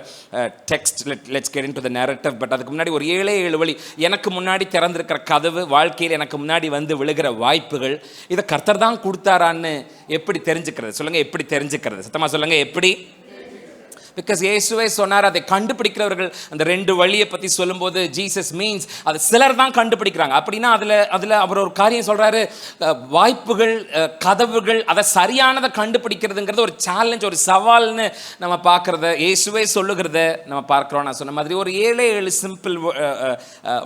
text, let's get in to the narrative. But அதுக்கு முன்னாடி ஒரு 7 வழி, எனக்கு முன்னாடி திறந்திருக்கிற கதவு, வாழ்க்கையில் எனக்கு முன்னாடி வந்து விழுகிற வாய்ப்புகள், இதை கர்த்தர் தான் கொடுத்தாரான்னு எப்படி தெரிஞ்சுக்கிறது? சொல்லுங்க, எப்படி தெரிஞ்சுக்கிறது? சத்தமா சொல்லுங்க, எப்படி? பிகாஸ் இயேசுவே சொன்னார், அதை கண்டுபிடிக்கிறவர்கள். அந்த 2 வழியை பற்றி சொல்லும்போது ஜீசஸ் மீன்ஸ் அது சிலர் தான் கண்டுபிடிக்கிறாங்க அப்படின்னா, அதில் அவர் ஒரு காரியம் சொல்கிறாரு, வாய்ப்புகள், கதவுகள், அதை சரியானதை கண்டுபிடிக்கிறதுங்கிறது ஒரு சேலஞ்ச், ஒரு சவால்னு நம்ம பார்க்குறத, இயேசுவே சொல்லுகிறத நம்ம பார்க்குறோம். நான் சொன்ன மாதிரி ஒரு 7 சிம்பிள்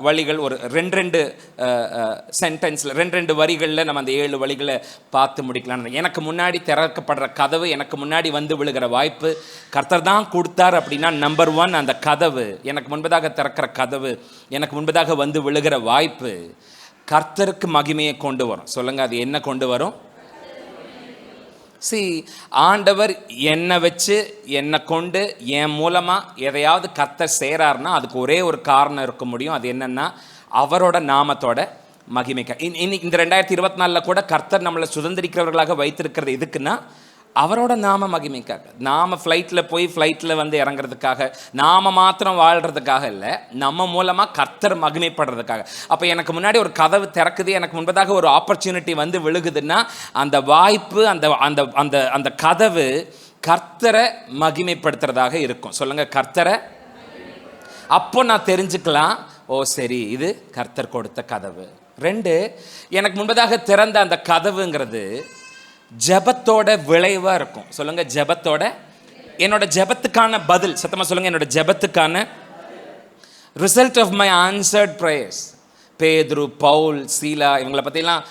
வழிகள், ஒரு 2 சென்டென்ஸில் 2 வரிகளில் நம்ம அந்த 7 வழிகளை பார்த்து முடிக்கலாம். எனக்கு முன்னாடி திறக்கப்படுற கதவு, எனக்கு முன்னாடி வந்து விழுகிற வாய்ப்பு கர்த்தர் தான் கொடுத்தார் அப்படின்னா, நம்பர் 1, அந்த கதவு, எனக்கு முன்பதாக திறக்கிற கதவு, எனக்கு முன்பதாக வந்து விழுகிற வாய்ப்பு கர்த்தருக்கு மகிமையை கொண்டு வரும். சொல்லுங்க, அது என்ன கொண்டு வரும்? ஆண்டவர் என்னை வச்சு, என்னை கொண்டு, என் மூலமாக எதையாவது கர்த்தர் செய்கிறாருன்னா அதுக்கு ஒரே ஒரு காரணம் இருக்க முடியும். அது என்னன்னா, அவரோட நாமத்தோட மகிமைக்க. இன்னைக்கு இந்த 2024 கூட கர்த்தர் நம்மளை சுதந்திரிக்கிறவர்களாக வைத்திருக்கிறது எதுக்குன்னா, அவரோட நாம மகிமைக்காக. நாம ஃப்ளைட்டில் வந்து இறங்குறதுக்காக, நாம மாத்திரம் வாழ்கிறதுக்காக இல்லை, நம்ம மூலமாக கர்த்தர் மகிமைப்படுறதுக்காக. அப்போ எனக்கு முன்னாடி ஒரு கதவு திறக்குது, எனக்கு முன்பதாக ஒரு ஆப்பர்ச்சுனிட்டி வந்து விழுகுதுன்னா, அந்த வாய்ப்பு, அந்த அந்த அந்த அந்த கதவு கர்த்தரை மகிமைப்படுத்துறதாக இருக்கும். சொல்லுங்க, கர்த்தரை. அப்போ நான் தெரிஞ்சுக்கலாம், ஓ சரி, இது கர்த்தர் கொடுத்த கதவு. 2, எனக்கு முன்பதாக திறந்த அந்த கதவுங்கிறது ஜெபத்தோட விளைவாக இருக்கும். சொல்லுங்க, ஜெபத்தோட, என்னோட ஜெபத்துக்கான பதில். சத்தமாக சொல்லுங்க, என்னோட ஜெபத்துக்கான result of my answered prayers. Pethuru, Paul, சீலா, இவங்களை பற்றிலாம்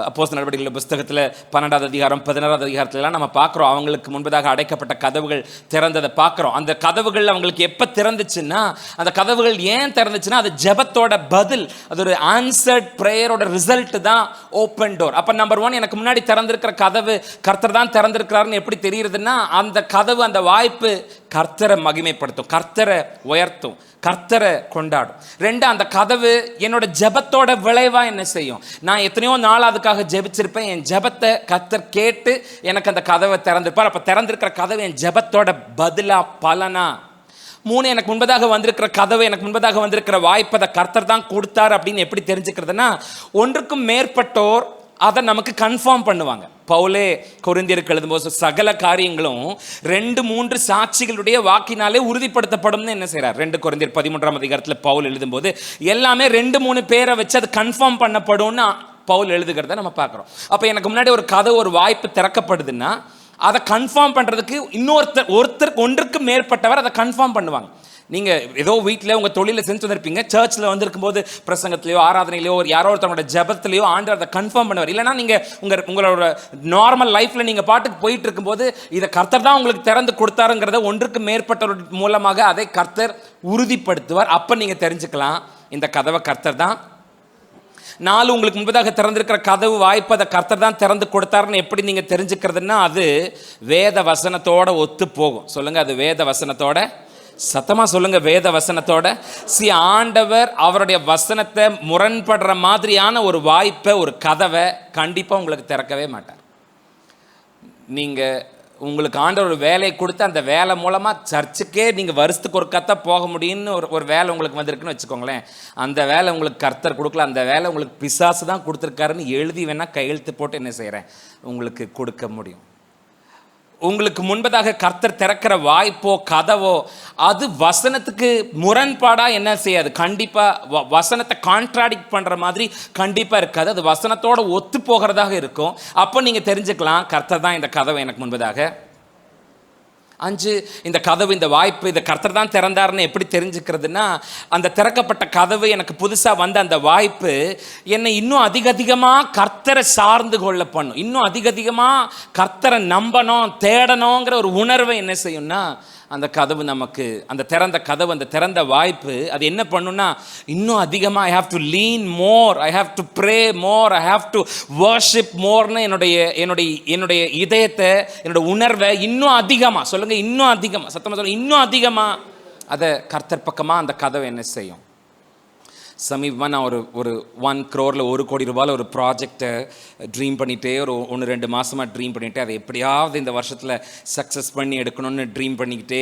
அப்போஸ்தலர் நடவடிக்கைகள் புஸ்தகத்தில் 12வது அதிகாரம் 16வது அதிகாரத்துலலாம் நம்ம பார்க்குறோம். அவங்களுக்கு முன்பதாக அடைக்கப்பட்ட கதவுகள் திறந்ததை பார்க்குறோம். அந்த கதவுகள் அவங்களுக்கு எப்போ திறந்துச்சுன்னா, அந்த கதவுகள் ஏன் திறந்துச்சுன்னா, அது ஜெபத்தோட பதில், அது ஒரு ஆன்சர்ட் ப்ரேயரோட ரிசல்ட் தான் ஓப்பன் டோர். அப்போ நம்பர் 1, எனக்கு முன்னாடி திறந்திருக்கிற கதவு கர்த்தர் தான் திறந்திருக்கிறாருன்னு எப்படி தெரியுதுன்னா, அந்த கதவு, அந்த வாய்ப்பு கர்த்தரை மகிமைப்படுத்தும், கர்த்தரை உயர்த்தும், கர்த்தரை கொண்டாடும். 2, அந்த கதவு என்னோட ஜெபத்தோட விளைவா என்ன செய்யும்? நான் எத்தனையோ நாள் அதுக்காக ஜெபிச்சிருப்பேன், என் ஜெபத்தை கர்த்தர் கேட்டு எனக்கு அந்த கதவை திறந்திருப்பார். அப்போ திறந்திருக்கிற கதவு என் ஜெபத்தோட பதிலா, பலனா. 3, எனக்கு முன்பதாக வந்திருக்கிற கதவு, எனக்கு முன்பதாக வந்திருக்கிற வாய்ப்பை அதை கர்த்தர் தான் கொடுத்தார் அப்படின்னு எப்படி தெரிஞ்சுக்கிறதுனா, ஒன்றுக்கும் மேற்பட்டோர் அதை நமக்கு கன்ஃபார்ம் பண்ணுவாங்க. பவுலே கொரிந்தியருக்கு எழுதும்போது, சகல காரியங்களும் 2-3 சாட்சிகளுடைய வாக்கினாலே உறுதிப்படுத்தப்படும்னு என்ன செய்கிறார்? 2 கொரிந்தியர் 13ஆம் அதிகாரத்தில் பவுல் எழுதும்போது, எல்லாமே 2-3 பேரை வச்சு அது கன்ஃபார்ம் பண்ணப்படும்னு பவுல் எழுதுகிறத நம்ம பார்க்குறோம். அப்போ எனக்கு முன்னாடி ஒரு கதை, ஒரு வாய்ப்பு திறக்கப்படுதுன்னா, அதை கன்ஃபார்ம் பண்ணுறதுக்கு ஒருத்தருக்கு ஒன்றுக்கு மேற்பட்டவர் அதை கன்ஃபார்ம் பண்ணுவாங்க. நீங்கள் ஏதோ வீட்டில் உங்கள் தொழிலில் செஞ்சு வந்திருப்பீங்க, சர்ச்சில் வந்திருக்கும்போது பிரசங்கத்திலையோ ஆராதனையிலையோ யாரோ ஒருத்தவங்களோட ஜெபத்திலையோ ஆண்டவர் அதை கன்ஃபார்ம் பண்ணுவார். இல்லைனா நீங்கள் உங்களோட நார்மல் லைஃப்பில் நீங்கள் பாட்டுக்கு போயிட்டு இருக்கும்போது இதை கர்த்தர் தான் உங்களுக்கு திறந்து கொடுத்தாருங்கிறத ஒன்றுக்கு மேற்பட்டவர் மூலமாக அதை கர்த்தர் உறுதிப்படுத்துவார். அப்போ நீங்கள் தெரிஞ்சுக்கலாம், இந்த கதவை கர்த்தர் தான். 4, உங்களுக்கு முன்பதாக திறந்திருக்கிற கதவு, வாய்ப்பு அதை கர்த்தர் தான் திறந்து கொடுத்தாருன்னு எப்படி நீங்கள் தெரிஞ்சுக்கிறதுனா, அது வேத வசனத்தோட ஒத்து போகும். சொல்லுங்கள், அது வேத வசனத்தோட, சத்தமாக சொல்லுங்க, வேத வசனத்தோட. ஆண்டவர் அவருடைய வசனத்தை முரண்படுற மாதிரியான ஒரு வாய்ப்பை, ஒரு கதவை கண்டிப்பாக உங்களுக்கு திறக்கவே மாட்டார். நீங்கள் உங்களுக்கு ஆண்டவர் ஒரு வேலையை கொடுத்து அந்த வேலை மூலமாக சர்ச்சுக்கே நீங்கள் வருஷத்துக்கு ஒரு கத்தான் போக முடியும்னு ஒரு வேலை உங்களுக்கு வந்திருக்குன்னு வச்சுக்கோங்களேன். அந்த வேலை உங்களுக்கு கர்த்தர் கொடுக்கல, அந்த வேலை உங்களுக்கு பிசாசு தான் கொடுத்துருக்காருன்னு எழுதி வேணால் கையெழுத்து போட்டு என்ன செய்கிறேன் உங்களுக்கு கொடுக்க முடியும். உங்களுக்கு முன்பதாக கர்த்தர் திறக்கிற வாய்ப்போ கதவோ அது வசனத்துக்கு முரண்பாடாக என்ன செய்யாது, கண்டிப்பாக வசனத்தை கான்ட்ராடிக்ட் பண்ணுற மாதிரி கண்டிப்பாக இருக்காது. அது வசனத்தோடு ஒத்து போகிறதாக இருக்கும். அப்போ நீங்கள் தெரிஞ்சுக்கலாம் கர்த்தர் தான் இந்த கதவை எனக்கு முன்பதாக. 5, இந்த கதவு, இந்த வாய்ப்பு, இந்த கர்த்தர் தான் திறந்தாருன்னு எப்படி தெரிஞ்சுக்கிறதுனா, அந்த திறக்கப்பட்ட கதவு எனக்கு புதுசாக வந்த அந்த வாய்ப்பு என்னை இன்னும் அதிகமாக கர்த்தரை சார்ந்து கொள்ள பண்ணும். இன்னும் அதிகமாக கர்த்தரை நம்பணும், தேடணுங்கிற ஒரு உணர்வை என்ன செய்யும்னா அந்த கதவு நமக்கு, அந்த திறந்த கதவு, அந்த திறந்த வாய்ப்பு அது என்ன பண்ணுன்னா இன்னும் அதிகமாக I have to lean more, I have to pray more, I have to worship மோர்னு என்னுடைய இதயத்தை, என்னோட உணர்வை இன்னும் அதிகமாக சொல்லுங்கள், இன்னும் அதிகமாக சத்தமாக சொல்லுங்கள், இன்னும் அதிகமாக அதை கர்த்தர் பக்கமாக அந்த கதவை என்ன செய்யும். சமீபமாக நான் ஒரு 1 crore 1 கோடி ரூபாயில் ஒரு ப்ராஜெக்டை ட்ரீம் பண்ணிகிட்டே ஒரு 1-2 மாதமாக ட்ரீம் பண்ணிகிட்டே அதை எப்படியாவது இந்த வருஷத்தில் சக்ஸஸ் பண்ணி எடுக்கணும்னு ட்ரீம் பண்ணிக்கிட்டே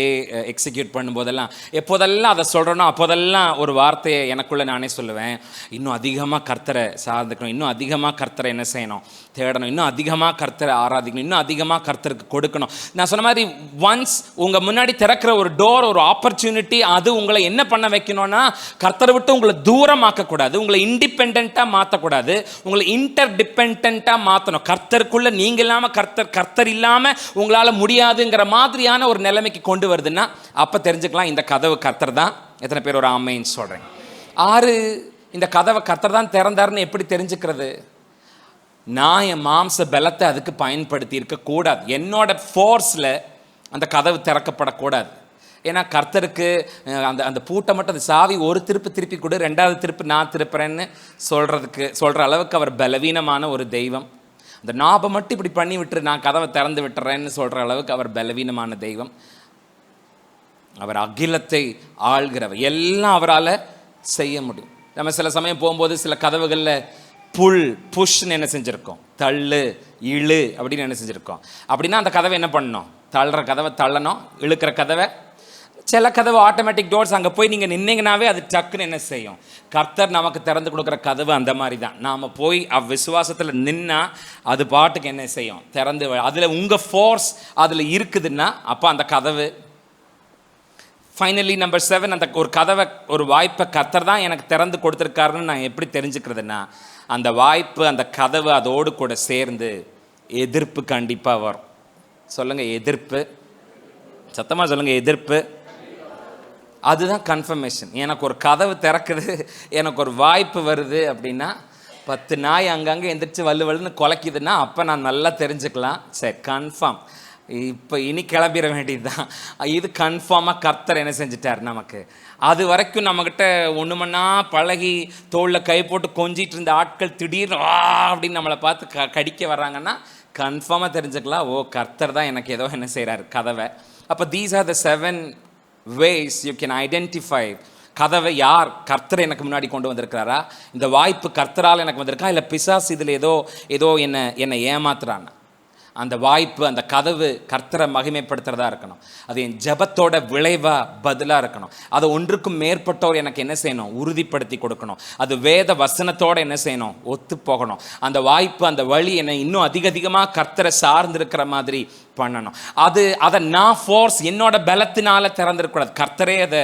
எக்ஸிக்யூட் பண்ணும்போதெல்லாம் எப்போதெல்லாம் அதை சொல்கிறேனோ அப்போதெல்லாம் ஒரு வார்த்தையை எனக்குள்ளே நானே சொல்லுவேன், இன்னும் அதிகமாக கர்த்தரை சார்ந்துக்கணும், இன்னும் அதிகமாக கர்த்தரை என்ன செய்யணும், தேடணும், இன்னும் அதிகமாக கர்த்தரை ஆராதிக்கணும், இன்னும் அதிகமாக கர்த்தருக்கு கொடுக்கணும். நான் சொன்ன மாதிரி ஒன்ஸ் உங்கள் முன்னாடி திறக்கிற ஒரு டோர், ஒரு ஆப்பர்ச்சுனிட்டி, அது உங்களை என்ன பண்ண வைக்கணும்னா கர்த்தரை விட்டு உங்களை தூரமாக்கக்கூடாது, உங்களை இண்டிபெண்ட்டாக மாற்றக்கூடாது, உங்களை இன்டர்டிபெண்ட்டாக மாற்றணும். கர்த்தருக்குள்ளே நீங்கள் இல்லாமல் கர்த்தர் இல்லாமல் உங்களால் முடியாதுங்கிற மாதிரியான ஒரு நிலைமைக்கு கொண்டு வருதுன்னா அப்போ தெரிஞ்சுக்கலாம் இந்த கதவு கர்த்தர் தான். எத்தனை பேர் ஒரு ஆமைன்னு சொல்கிறேன்? 6, இந்த கதவை கர்த்தர் தான் திறந்தாருன்னு எப்படி தெரிஞ்சுக்கிறது? நான் என் மாம்ச பலத்தை அதுக்கு பயன்படுத்தி இருக்கக்கூடாது, என்னோட ஃபோர்ஸில் அந்த கதவு திறக்கப்படக்கூடாது. ஏன்னா கர்த்தருக்கு அந்த பூட்டை மட்டும் அந்த சாவி ஒரு திருப்பி கொடு, 2வது திருப்பு நான் திருப்புறேன்னு சொல்கிற அளவுக்கு அவர் பலவீனமான ஒரு தெய்வம். அந்த நாபை மட்டும் இப்படி பண்ணி விட்டுரு, நான் கதவை திறந்து விட்டுறேன்னு சொல்கிற அளவுக்கு அவர் பலவீனமான தெய்வம். அவர் அகிலத்தை ஆள்கிறவர், எல்லாம் அவரால் செய்ய முடியும். நம்ம சில சமயம் போகும்போது சில கதவுகளில் புஷ்ன்னு என்ன செஞ்சுருக்கோம், தள்ளு இழு அப்படின்னு என்ன செஞ்சுருக்கோம். அப்படின்னா அந்த கதவை என்ன பண்ணணும், தள்ளுற கதவை தள்ளணும், இழுக்கிற கதவை. சில கதவு ஆட்டோமேட்டிக் டோர்ஸ், அங்கே போய் நீங்கள் நின்னீங்கனாவே அது டக்குன்னு என்ன செய்யும். கர்த்தர் நமக்கு திறந்து கொடுக்குற கதவு அந்த மாதிரி தான். நாம் போய் விசுவாசத்தில் நின்னா அது பாட்டுக்கு என்ன செய்யும், திறந்து. அதில் உங்கள் ஃபோர்ஸ் அதில் இருக்குதுன்னா அப்போ அந்த கதவு. ஃபைனலி நம்பர் 7, அந்த ஒரு கதவை, ஒரு வாய்ப்பை கர்த்தர் தான் எனக்கு திறந்து கொடுத்துருக்காருன்னு நான் எப்படி தெரிஞ்சுக்கிறதுனா, அந்த வாய்ப்பு, அந்த கதவு, அதோடு கூட சேர்ந்து எதிர்ப்பு கண்டிப்பாக வரும். சொல்லுங்கள், எதிர்ப்பு. சத்தமாக சொல்லுங்கள், எதிர்ப்பு. அதுதான் கன்ஃபர்மேஷன். எனக்கு ஒரு கதவு திறக்குது, எனக்கு ஒரு வாய்ப்பு வருது அப்படின்னா 10 நாய் அங்கங்கே எந்திரிச்சு வல்லுன்னு குலைக்குதுன்னா அப்போ நான் நல்லா தெரிஞ்சுக்கலாம், சரி கன்ஃபார்ம் இப்போ இனி கிளம்பிட வேண்டியது தான். இது கன்ஃபார்மாக கர்த்தர் என்ன செஞ்சிட்டார் நமக்கு. அது வரைக்கும் நம்மக்கிட்ட ஒன்றுமன்னா பழகி தோளில் கை போட்டு கொஞ்சிட்டு இருந்த ஆட்கள் திடீர்னு அப்படின்னு நம்மளை பார்த்து கடிக்க வர்றாங்கன்னா கன்ஃபார்மாக தெரிஞ்சுக்கலாம், ஓ கர்த்தர் தான் எனக்கு ஏதோ என்ன செய்கிறார் கதவை. அப்போ these are the 7 ways you can identify. கதவை யார், கர்த்தர் எனக்கு முன்னாடி கொண்டு வந்திருக்கிறாரா, இந்த வாய்ப்பு கர்த்தரால் எனக்கு வந்திருக்கா, இல்லை பிசாசு இதில் ஏதோ என்னை ஏமாத்துறான். அந்த வாய்ப்பு, அந்த கதவு கர்த்தரை மகிமைப்படுத்துறதா இருக்கணும். அது என் ஜபத்தோட விளைவாக பதிலாக இருக்கணும். அதை ஒன்றுக்கும் மேற்பட்டோர் எனக்கு என்ன செய்யணும், உறுதிப்படுத்தி கொடுக்கணும். அது வேத வசனத்தோடு என்ன செய்யணும், ஒத்து போகணும். அந்த வாய்ப்பு, அந்த வழி என்னை இன்னும் அதிகமாக கர்த்தரை சார்ந்திருக்கிற மாதிரி பண்ணணும். அதை நான் ஃபோர்ஸ், என்னோட பலத்தினால திறந்திருக்கூடாது, கர்த்தரே அதை.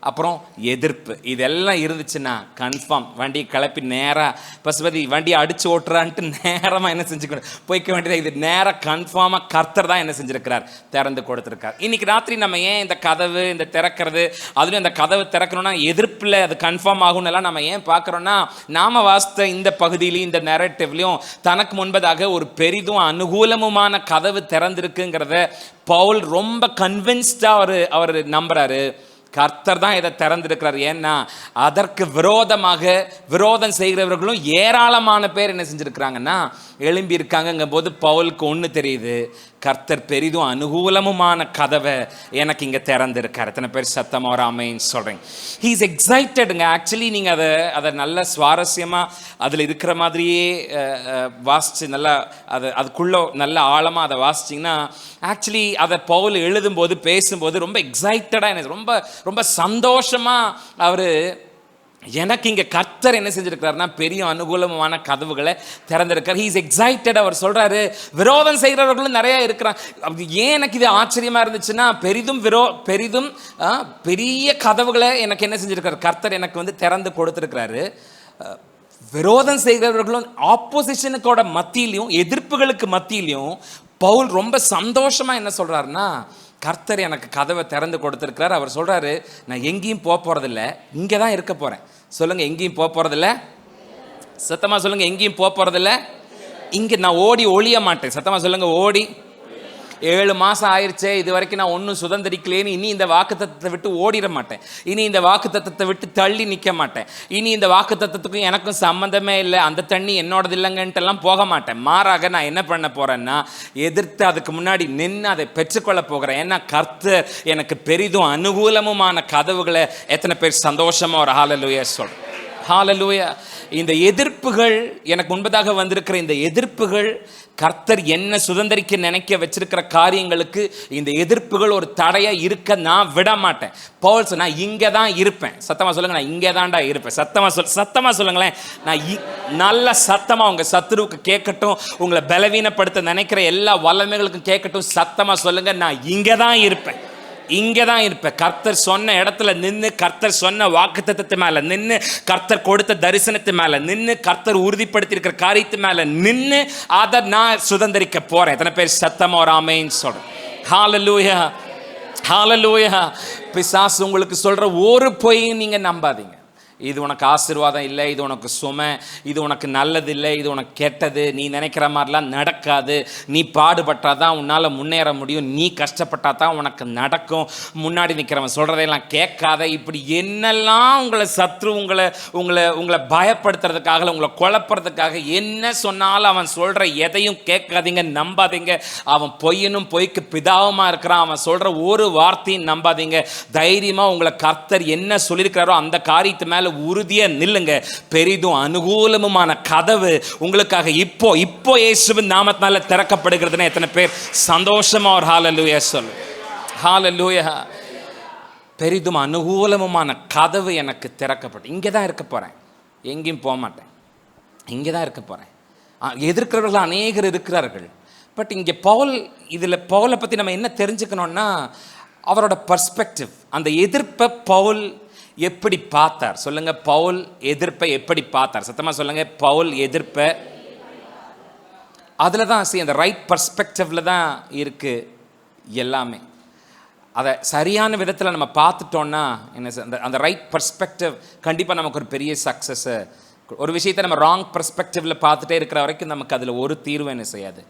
அப்புறம் எதிர்ப்பு, இதெல்லாம் இருந்துச்சுன்னா கன்ஃபார்ம் வண்டியை கிளப்பி நேராக பசுபதி வண்டியை அடித்து ஓட்டுறான்ட்டு நேரமாக என்ன செஞ்சுக்கணும், போய்க்க வேண்டியது. இது நேராக கன்ஃபார்மாக கர்த்தர் தான் என்ன செஞ்சுருக்கிறார், திறந்து கொடுத்துருக்கார். இன்றைக்கி ராத்திரி நம்ம ஏன் இந்த கதவு, இந்த திறக்கிறது, அதுலேயும் இந்த கதவு திறக்கணும்னா எதிர்ப்பில் அது கன்ஃபார்ம் ஆகும்னெல்லாம் நம்ம ஏன் பார்க்குறோன்னா, நாம் வாசித்த இந்த பகுதியிலையும் இந்த நரேட்டிவ்லையும் தனக்கு முன்பதாக ஒரு பெரிதும் அனுகூலமுமான கதவு திறந்திருக்குங்கிறத பவுல் ரொம்ப கன்வின்ஸ்டாக அவர் நம்புகிறாரு. கர்த்தர் தான் இதை திறந்திருக்கிறார். ஏன்னா அதற்கு விரோதம் செய்கிறவர்களும் ஏராளமான பேர் என்ன செஞ்சுருக்கிறாங்கன்னா எழும்பி இருக்காங்கங்கும் போது பவுலுக்கு ஒன்று தெரியுது, கர்த்தர் பெரிதும் அனுகூலமுமான கதவை எனக்கு இங்கே திறந்திருக்கார். எத்தனை பேர் சத்தமாக ஒரு ஆமென் சொல்கிறீங்க? He is எக்ஸைட்டடுங்க. ஆக்சுவலி நீங்கள் அதை நல்ல சுவாரஸ்யமாக அதில் இருக்கிற மாதிரியே வாசித்து நல்லா அதுக்குள்ளே நல்ல ஆழமாக அதை வாசிச்சிங்கன்னா ஆக்சுவலி அதை பவுல் எழுதும்போது பேசும்போது ரொம்ப எக்ஸைட்டடாக எனக்கு ரொம்ப ரொம்ப சந்தோஷமாக அவர் எனக்கு இங்கே கர்த்தர் என்ன செஞ்சிருக்கிறாருன்னா பெரிய அனுகூலமான கதவுகளை திறந்திருக்கார். He is excited. அவர் சொல்கிறாரு விரோதம் செய்கிறவர்களும் நிறையா இருக்கிறாங்க. அப்படி ஏன் எனக்கு இது ஆச்சரியமாக இருந்துச்சுன்னா பெரிதும் பெரிய கதவுகளை எனக்கு என்ன செஞ்சிருக்காரு கர்த்தர் எனக்கு வந்து திறந்து கொடுத்துருக்கிறாரு. விரோதம் செய்கிறவர்களும் ஆப்போசிஷனுக்கோட மத்தியிலையும் எதிர்ப்புகளுக்கு மத்தியிலையும் பவுல் ரொம்ப சந்தோஷமாக என்ன சொல்கிறாருன்னா கர்த்தர் எனக்கு கதவை திறந்து கொடுத்துருக்கிறார். அவர் சொல்கிறாரு நான் எங்கேயும் போக போகிறதில்ல, இங்கே தான் இருக்க போகிறேன். சொல்லுங்கள், எங்கேயும் போக போகிறதில்ல. சத்தமாக சொல்லுங்கள், எங்கேயும் போக போகிறதில்ல. இங்கே நான் ஓடி ஒழிய மாட்டேன். சத்தமாக சொல்லுங்கள், ஓடி 7 மாதம் ஆயிடுச்சே, இது வரைக்கும் நான் ஒன்றும் சுதந்திரிக்கலேன்னு இனி இந்த வாக்குத்தத்தத்தை விட்டு ஓடிட மாட்டேன். இனி இந்த வாக்குத்தத்தத்தை விட்டு தள்ளி நிற்க மாட்டேன். இனி இந்த வாக்குத்தத்தத்துக்கும் எனக்கும் சம்மந்தமே இல்லை, அந்த தண்ணி என்னோடது இல்லைங்கன்ட்டுலாம் போக மாட்டேன். மாறாக நான் என்ன பண்ண போகிறேன்னா எதிர்த்து அதுக்கு முன்னாடி நின்று அதை பெற்றுக்கொள்ள போகிறேன். ஏன்னா கர்த்தர் எனக்கு பெரிதும் அனுகூலமுமான கதவுகளை எத்தனை பேர் சந்தோஷமாக ஒரு ஹல்லேலூயா சொல்கிறேன்? ஹல்லேலூயா. இந்த எதிர்ப்புகள் எனக்கு முன்பதாக வந்திருக்கிற இந்த எதிர்ப்புகள் கர்த்தர் என்ன சுதந்திரிக்க நினைக்க வச்சிருக்கிற காரியங்களுக்கு இந்த எதிர்ப்புகள் ஒரு தடையாக இருக்க நான் விட மாட்டேன். பவுல் சொன்னா இங்கே தான் இருப்பேன். சத்தமாக சொல்லுங்க, நான் இங்கே தான்டா இருப்பேன். சத்தமாக சொல்லுங்களேன். நான் நல்ல சத்தமாக உங்கள் சத்துருவுக்கு கேட்கட்டும், உங்களை பலவீனப்படுத்த நினைக்கிற எல்லா வல்லமைகளுக்கும் கேட்கட்டும். சத்தமாக சொல்லுங்க, நான் இங்கே தான் இருப்பேன். இங்கே தான் இருப்பேன். கர்த்தர் சொன்ன இடத்துல நின்று, கர்த்தர் சொன்ன வாக்குத்தத்தத்து மேலே நின்று, கர்த்தர் கொடுத்த தரிசனத்து மேலே நின்று, கர்த்தர் உறுதிப்படுத்தி இருக்கிற காரியத்து மேலே நின்று அதை நான் சுதந்திரிக்க போகிறேன். எத்தனை பேர் சத்தமாக ஒரு ஆமென் சொல்கிறேன்? ஹல்லேலூயா, ஹல்லேலூயா. பிசாசு உங்களுக்கு சொல்கிற ஒரு பொய்யும் நீங்கள் நம்பாதீங்க. இது உனக்கு ஆசீர்வாதம் இல்லை, இது உனக்கு சுமை, இது உனக்கு நல்லது இல்லை, இது உனக்கு கெட்டது, நீ நினைக்கிற மாதிரிலாம் நடக்காது, நீ பாடுபட்டால் தான் உன்னால் முன்னேற முடியும், நீ கஷ்டப்பட்டால் தான் உனக்கு நடக்கும், முன்னாடி நிற்கிறவன் சொல்கிறதையெல்லாம் கேட்காத, இப்படி என்னெல்லாம் உங்களை சத்ரு உங்களை பயப்படுத்துறதுக்காக, உங்களை குழப்பறதுக்காக என்ன சொன்னாலும் அவன் சொல்கிற எதையும் கேட்காதீங்க, நம்பாதீங்க. அவன் பொய்யனும் பொய்க்கு பிதாவுமா இருக்கிறான். அவன் சொல்கிற ஒரு வார்த்தையும் நம்பாதீங்க. தைரியமாக உங்களை கர்த்தர் என்ன சொல்லியிருக்கிறாரோ அந்த காரியத்து மேலே உறுதியா நில்லுங்க. பெரிதும் அனுகூலமுமான கதவு உங்களுக்காக இப்போ இயேசுவின் நாமத்தினால திறக்கப்படுகிறதுன்னு எத்தனை பேர் சந்தோஷமா ஒரு ஹல்லேலூயா சொல்லு? ஹல்லேலூயா. பெரிதும் அனுகூலமுமான கதவு எனக்கு திறக்கப்பட்டு இங்கே தான் இருக்க போறேன், எங்கேயும் போக மாட்டேன், இங்கே தான் இருக்க போறேன். எதிர்க்கிறவர்கள் அநேகர் இருக்கிறார்கள். பட் இங்கே பவுலை பற்றி நம்ம என்ன தெரிஞ்சுக்கணும்னா அவரோட பர்ஸ்பெக்டிவ், அந்த எதிர்ப்பை பவுல் எப்படி பார்த்தார்? சொல்லுங்க, பவுல் எதிர்ப்பை எப்படி பார்த்தார்? சத்தமா சொல்லுங்க, பவுல் எதிர்ப்பை அதில் தான் அந்த ரைட் பர்ஸ்பெக்டிவ்ல தான் இருக்கு எல்லாமே. அதை சரியான விதத்தில் நம்ம பார்த்துட்டோம்னா என்ன, அந்த ரைட் பர்ஸ்பெக்டிவ் கண்டிப்பாக நமக்கு ஒரு பெரிய சக்ஸஸை. ஒரு விஷயத்தை நம்ம ராங் பர்ஸ்பெக்டிவ்ல பார்த்துட்டே இருக்கிற வரைக்கும் நமக்கு அதில் ஒரு தீர்வு என்ன செய்யாது.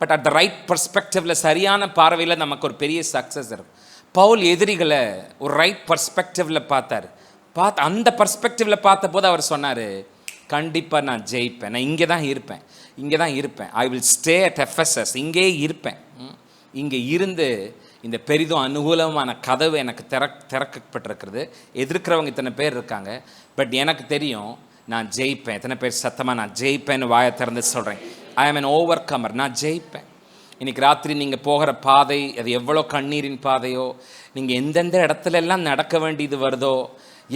பட் அட் த ரைட் பர்ஸ்பெக்டிவ்ல சரியான பார்வையில் நமக்கு ஒரு பெரிய சக்ஸஸ் இருக்கும். பவுல் எதிரிகளை ஒரு ரைட் பர்ஸ்பெக்டிவ்ல பார்த்தார். அந்த பர்ஸ்பெக்டிவ்ல பார்த்த போது அவர் சொன்னார், கண்டிப்பாக நான் ஜெயிப்பேன், நான் இங்கே தான் இருப்பேன், I will stay at FSS, இங்கே இருப்பேன். இங்கே இருந்து இந்த பெரிதும் அனுகூலமான கதவு எனக்கு திறக்கப்பட்டிருக்கிறது. எதிர்க்கிறவங்க இத்தனை பேர் இருக்காங்க, பட் எனக்கு தெரியும் நான் ஜெயிப்பேன். எத்தனை பேர் சத்தமாக நான் ஜெயிப்பேன்னு வாயை திறந்து சொல்கிறேன்? ஐ ஆம் an overcomer. நான் ஜெயிப்பேன். இன்றைக்கி ராத்திரி நீங்கள் போகிற பாதை அது எவ்வளோ கண்ணீரின் பாதையோ, நீங்கள் எந்தெந்த இடத்துல எல்லாம் நடக்க வேண்டியது வருதோ,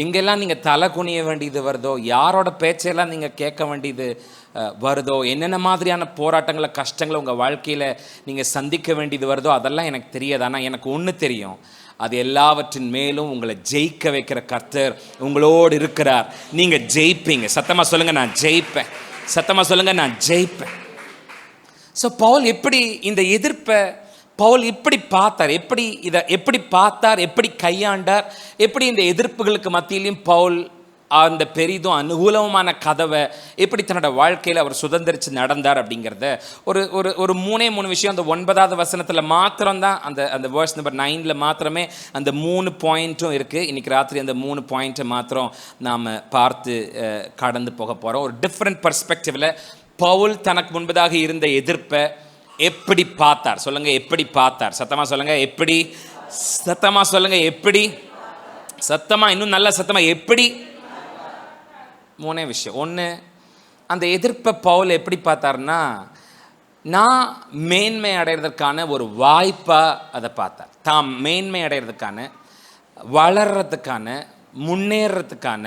எங்கெல்லாம் நீங்கள் தலை குனிய வேண்டியது வருதோ, யாரோட பேச்சையெல்லாம் நீங்கள் கேட்க வேண்டியது வருதோ, என்னென்ன மாதிரியான போராட்டங்களை கஷ்டங்களை உங்கள் வாழ்க்கையில் நீங்கள் சந்திக்க வேண்டியது வருதோ, அதெல்லாம் எனக்கு தெரியாது. ஆனால் எனக்கு ஒன்று தெரியும், அது எல்லாவற்றின் மேலும் உங்களை ஜெயிக்க வைக்கிற கர்த்தர் உங்களோடு இருக்கிறார். நீங்கள் ஜெயிப்பீங்க. சத்தமாக சொல்லுங்கள், நான் ஜெயிப்பேன். சத்தமாக சொல்லுங்கள், நான் ஜெயிப்பேன். ஸோ பவுல் எப்படி இந்த எதிர்ப்பை பவுல் இப்படி பார்த்தார், எப்படி பார்த்தார், எப்படி கையாண்டார், எப்படி இந்த எதிர்ப்புகளுக்கு மத்தியிலையும் பவுல் அந்த பெரிதும் அனுகூலமான கதவை எப்படி தன்னோட வாழ்க்கையில் அவர் சுதந்திரித்து நடந்தார் அப்படிங்கிறத ஒரு 3 விஷயம் அந்த 9வது வசனத்தில் மாத்திரம்தான், அந்த வேர்ஸ் நம்பர் 9 மாத்திரமே அந்த 3 பாயிண்ட்டும் இருக்குது. இன்றைக்கி ராத்திரி அந்த 3 பாயிண்ட்டை மாத்திரம் நாம் பார்த்து கடந்து போக போகிறோம். ஒரு டிஃப்ரெண்ட் பர்ஸ்பெக்டிவில் பவுல் தனக்கு முன்பதாக இருந்த எதிர்ப்பை எப்படி பார்த்தார்? சொல்லுங்க, எப்படி பார்த்தார்? சத்தமா சொல்லுங்க, எப்படி? சத்தமா சொல்லுங்க, எப்படி? சத்தமா, இன்னும் நல்ல சத்தமா, எப்படி? மூணே விஷயம். ஒன்று, அந்த எதிர்ப்பை பவுல் எப்படி பார்த்தார்னா, நான் மேன்மை அடைகிறதுக்கான ஒரு வாய்ப்பாக அதை பார்த்தார். தாம் மேன்மை அடைகிறதுக்கான, வளர்கிறதுக்கான, முன்னேறதுக்கான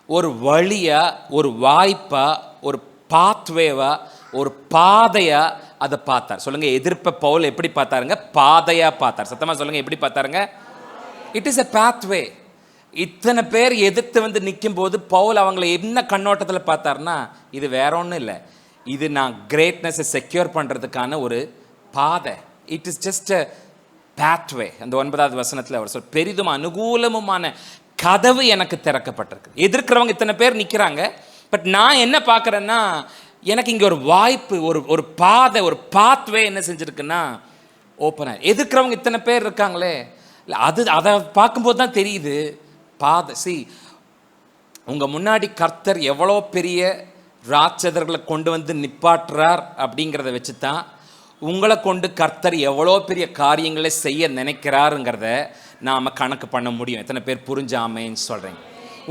ஒரு வழியாக, ஒரு வாய்ப்பாக, ஒரு பாத்வேவாக, ஒரு பாதையாக அதை பார்த்தார். சொல்லுங்கள், எதிர்ப்பை பவுல் எப்படி பார்த்தாருங்க? பாதையாக பார்த்தார். சத்தமாக சொல்லுங்கள், எப்படி பார்த்தாருங்க? It is a pathway. இத்தனை பேர் எதிர்த்து வந்து நிற்கும் போது பவுல் அவங்களை என்ன கண்ணோட்டத்தில் பார்த்தாருன்னா, இது வேற ஒன்றும் இல்லை, இது நான் கிரேட்னஸை செக்யூர் பண்ணுறதுக்கான ஒரு பாதை. It is just a pathway. அந்த 9வது வசனத்தில் அவர் சொல், பெரிதும் அனுகூலமுமான கதவு எனக்கு திறக்கப்பட்டிருக்கு. எதிர்க்கிறவங்க இத்தனை பேர் நிற்கிறாங்க, பட் நான் என்ன பார்க்குறேன்னா, எனக்கு இங்கே ஒரு வாய்ப்பு, ஒரு பாதை, ஒரு பாத்வே என்ன செஞ்சுருக்குன்னா ஓப்பனாக. எதிர்க்கிறவங்க இத்தனை பேர் இருக்காங்களே, இல்லை அதை பார்க்கும்போது தான் தெரியுது பாதை. உங்கள் முன்னாடி கர்த்தர் எவ்வளோ பெரிய ராட்சதர்களை கொண்டு வந்து நிப்பாட்டுறார் அப்படிங்கிறத வச்சு தான் உங்களை கொண்டு கர்த்தர் எவ்வளோ பெரிய காரியங்களை செய்ய நினைக்கிறாருங்கிறத நாம் கணக்கு பண்ண முடியும். எத்தனை பேர் புரிஞ்சாமேன்னு சொல்கிறேன்?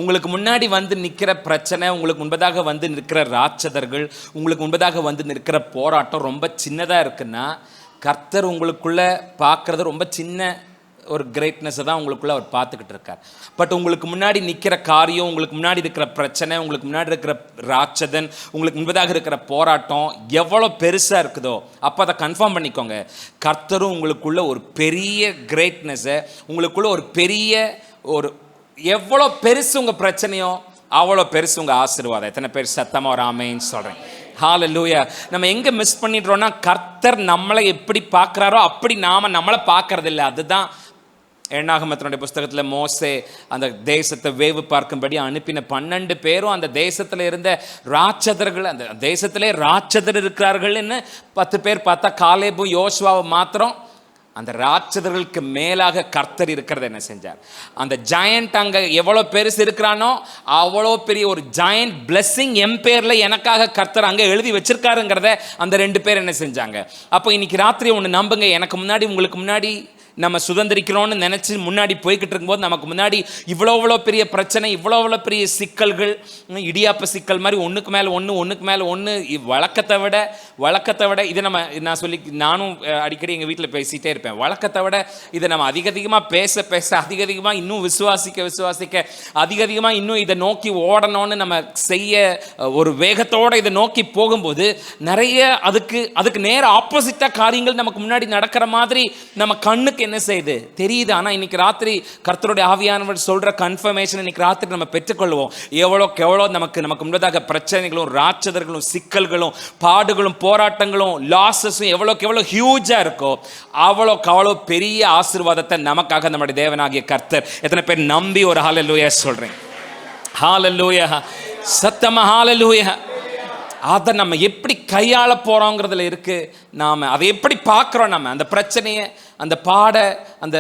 உங்களுக்கு முன்னாடி வந்து நிற்கிற பிரச்சனை, உங்களுக்கு முன்பதாக வந்து நிற்கிற ராட்சதர்கள், உங்களுக்கு முன்பதாக வந்து நிற்கிற போராட்டம் ரொம்ப சின்னதாக இருக்குன்னா, கர்த்தர் உங்களுக்குள்ளே பார்க்குறது ரொம்ப சின்ன ஒரு கிரேட்னஸை தான் உங்களுக்குள்ளே அவர் பார்த்துக்கிட்டு இருக்கார். பட் உங்களுக்கு முன்னாடி நிற்கிற காரியம், உங்களுக்கு முன்னாடி இருக்கிற பிரச்சனை, உங்களுக்கு முன்னாடி இருக்கிற ராட்சதன், உங்களுக்கு முன்பதாக இருக்கிற போராட்டம் எவ்வளோ பெருசாக இருக்குதோ, அப்போ அதை கன்ஃபார்ம் பண்ணிக்கோங்க. கர்த்தரும் உங்களுக்குள்ள ஒரு பெரிய கிரேட்னஸை, உங்களுக்குள்ள ஒரு பெரிய ஒரு, எவ்வளோ பெருசு உங்கள் பிரச்சனையோ அவ்வளோ பெருசு உங்கள் ஆசீர்வாதம். எத்தனை பேர் சத்தமாக ஒரு ஆமேன்னு சொல்கிறேன்? ஹல்லேலூயா. நம்ம எங்கே மிஸ் பண்ணிடுறோன்னா, கர்த்தர் நம்மளை எப்படி பார்க்குறாரோ அப்படி நாம் நம்மளை பார்க்கறதில்ல. அதுதான் எண்ணாகமத்தினுடைய புஸ்தகத்தில் மோசே அந்த தேசத்தை வேவு பார்க்கும்படி அனுப்பின 12 பேரும் அந்த தேசத்தில் இருந்த ராட்சதர்கள், அந்த தேசத்திலே ராட்சதர் இருக்கிறார்கள்னு 10 பேர் பார்த்தா, காலேபும் யோசுவாவும் மாத்திரம் அந்த ராட்சதர்களுக்கு மேலாக கர்த்தர் இருக்கிறத என்ன செஞ்சார்? அந்த ஜாயண்ட் அங்கே எவ்வளோ பெருசு இருக்கிறானோ அவ்வளோ பெரிய ஒரு ஜாயண்ட் பிளெஸ்ஸிங் எம்பேரில் எனக்காக கர்த்தர் அங்கே எழுதி வச்சிருக்காருங்கிறத அந்த 2 பேர் என்ன செஞ்சாங்க? அப்போ இன்னைக்கு ராத்திரி ஒன்று நம்புங்க, எனக்கு முன்னாடி உங்களுக்கு முன்னாடி நம்ம சுதந்திரிக்கிறோன்னு நினச்சி முன்னாடி போய்கிட்டு இருக்கும்போது நமக்கு முன்னாடி இவ்வளோ பெரிய பிரச்சனை, இவ்வளோ பெரிய சிக்கல்கள், இடியாப்ப சிக்கல் மாதிரி ஒன்றுக்கு மேலே ஒன்று வழக்கத்தை விட இதை நான் சொல்லி நானும் அடிக்கடி எங்கள் வீட்டில் பேசிகிட்டே இருப்பேன். வழக்கத்தை விட இதை நம்ம அதிகமாக பேச அதிகமாக இன்னும் விசுவாசிக்க அதிகமாக இன்னும் இதை நோக்கி ஓடணும்னு நம்ம செய்ய ஒரு வேகத்தோடு இதை நோக்கி போகும்போது நிறைய அதுக்கு நேர ஆப்போசிட்டாக காரியங்கள் நமக்கு முன்னாடி நடக்கிற மாதிரி நம்ம கண்ணுக்கு என்ன செய்யுது தெரியுது. ஆனால் இன்னைக்கு ராத்திரி கர்த்தருடைய ஆவியானவர் சொல்ற கன்ஃபர்மேஷன் இன்னைக்கு ராத்திரி நம்ம பெற்றுக்கொள்வோம். எவ்வளோ நமக்கு முன்னதாக பிரச்சனைகளும், ராட்சதர்களும், சிக்கல்களும், பாடுகளும், போராட்டங்களும், லாஸஸும் எவ்வளோ ஹியூஜா இருக்கோ அவ்வளோ பெரிய ஆசீர்வாதத்தை நமக்காக நம்முடைய தேவனாகிய கர்த்தர். எத்தனை பேர் நம்பி ஒரு ஹல்லேலூயா சொல்றேன்? ஹல்லேலூயா, சத்தமா ஹல்லேலூயா. அதை நம்ம எப்படி கையாள போகிறோங்கிறதுல இருக்குது. நாம் அதை எப்படி பார்க்குறோம், நம்ம அந்த பிரச்சனையை, அந்த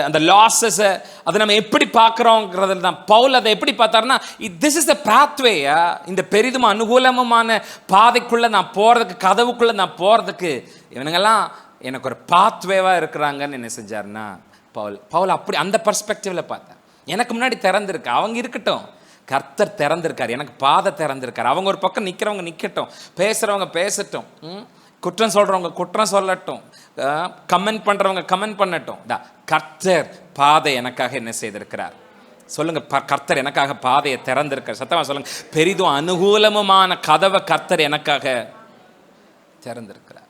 அந்த லாஸஸை அதை நம்ம எப்படி பார்க்குறோங்கிறதுல தான். பவுல் அதை எப்படி பார்த்தாருன்னா, திஸ் இஸ் த பாத்வேயா, இந்த பெரிதும் அனுகூலமான பாதைக்குள்ளே நான் போகிறதுக்கு, கதவுக்குள்ளே நான் போகிறதுக்கு இவனுங்கெல்லாம் எனக்கு ஒரு பாத்வேவாக இருக்கிறாங்கன்னு என்ன செஞ்சாருன்னா பவுல் அப்படி அந்த பர்ஸ்பெக்டிவில் பார்த்தேன். எனக்கு முன்னாடி திறந்திருக்கு, அவங்க இருக்கட்டும், கர்த்தர் திறந்திருக்கார், எனக்கு பாதை திறந்திருக்கார். அவங்க ஒரு பக்கம் நிற்கிறவங்க நிற்கட்டும், பேசுகிறவங்க பேசட்டும், குற்றம் சொல்கிறவங்க குற்றம் சொல்லட்டும், கமெண்ட் பண்ணுறவங்க கமெண்ட் பண்ணட்டும். கர்த்தர் பாதை எனக்காக என்ன செய்திருக்கிறார்? சொல்லுங்க, கர்த்தர் எனக்காக பாதையை திறந்திருக்கார். சத்தமாக சொல்லுங்க, பெரிதும் அனுகூலமுமான கதவை கர்த்தர் எனக்காக திறந்திருக்கிறார்.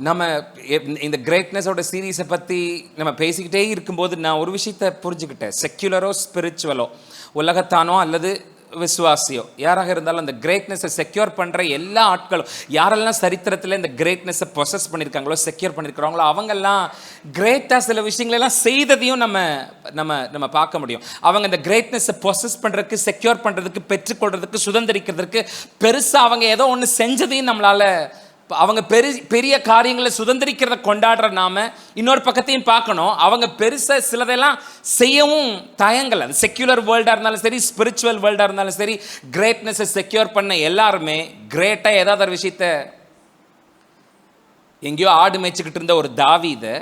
நம்ம இந்த கிரேட்னஸோட சீரீஸை பற்றி நம்ம பேசிக்கிட்டே இருக்கும்போது நான் ஒரு விஷயத்தை புரிஞ்சுக்கிட்டேன். செக்யுலரோ ஸ்பிரிச்சுவலோ, உலகத்தானோ அல்லது விசுவாசியோ யாராக இருந்தாலும் அந்த கிரேட்னஸை செக்யூர் பண்ணுற எல்லா ஆட்களும், யாரெல்லாம் சரித்திரத்தில் இந்த கிரேட்னஸை பொசஸ் பண்ணியிருக்காங்களோ, செக்யூர் பண்ணியிருக்கிறாங்களோ, அவங்கெல்லாம் கிரேட்டாக சில விஷயங்களெல்லாம் செய்ததையும் நம்ம பார்க்க முடியும். அவங்க இந்த கிரேட்னஸை பொசஸ் பண்ணுறதுக்கு, செக்யூர் பண்ணுறதுக்கு, பெற்றுக்கொள்றதுக்கு, சுதந்திரிக்கிறதுக்கு பெருசாக அவங்க ஏதோ ஒன்று செஞ்சதையும் நம்மளால், அவங்க பெரிய காரியங்களை சுதந்திரிக்கிறத கொண்டாடுற நாம இன்னொரு பக்கத்தையும் பார்க்கணும். அவங்க பெருசா சிலதெல்லாம் செய்யவும் தயங்கல. அது செக்யூலர் வேர்ல்டா இருந்தாலும் சரி, ஸ்பிரிச்சுவல் வேர்ல்டா இருந்தாலும் சரி, கிரேட்னஸை செக்யூர் பண்ண எல்லாருமே கிரேட்டா ஏதாவது ஒரு விஷயத்த எங்கேயோ ஆடு மேய்ச்சிக்கிட்டு இருந்த ஒரு தாவீதை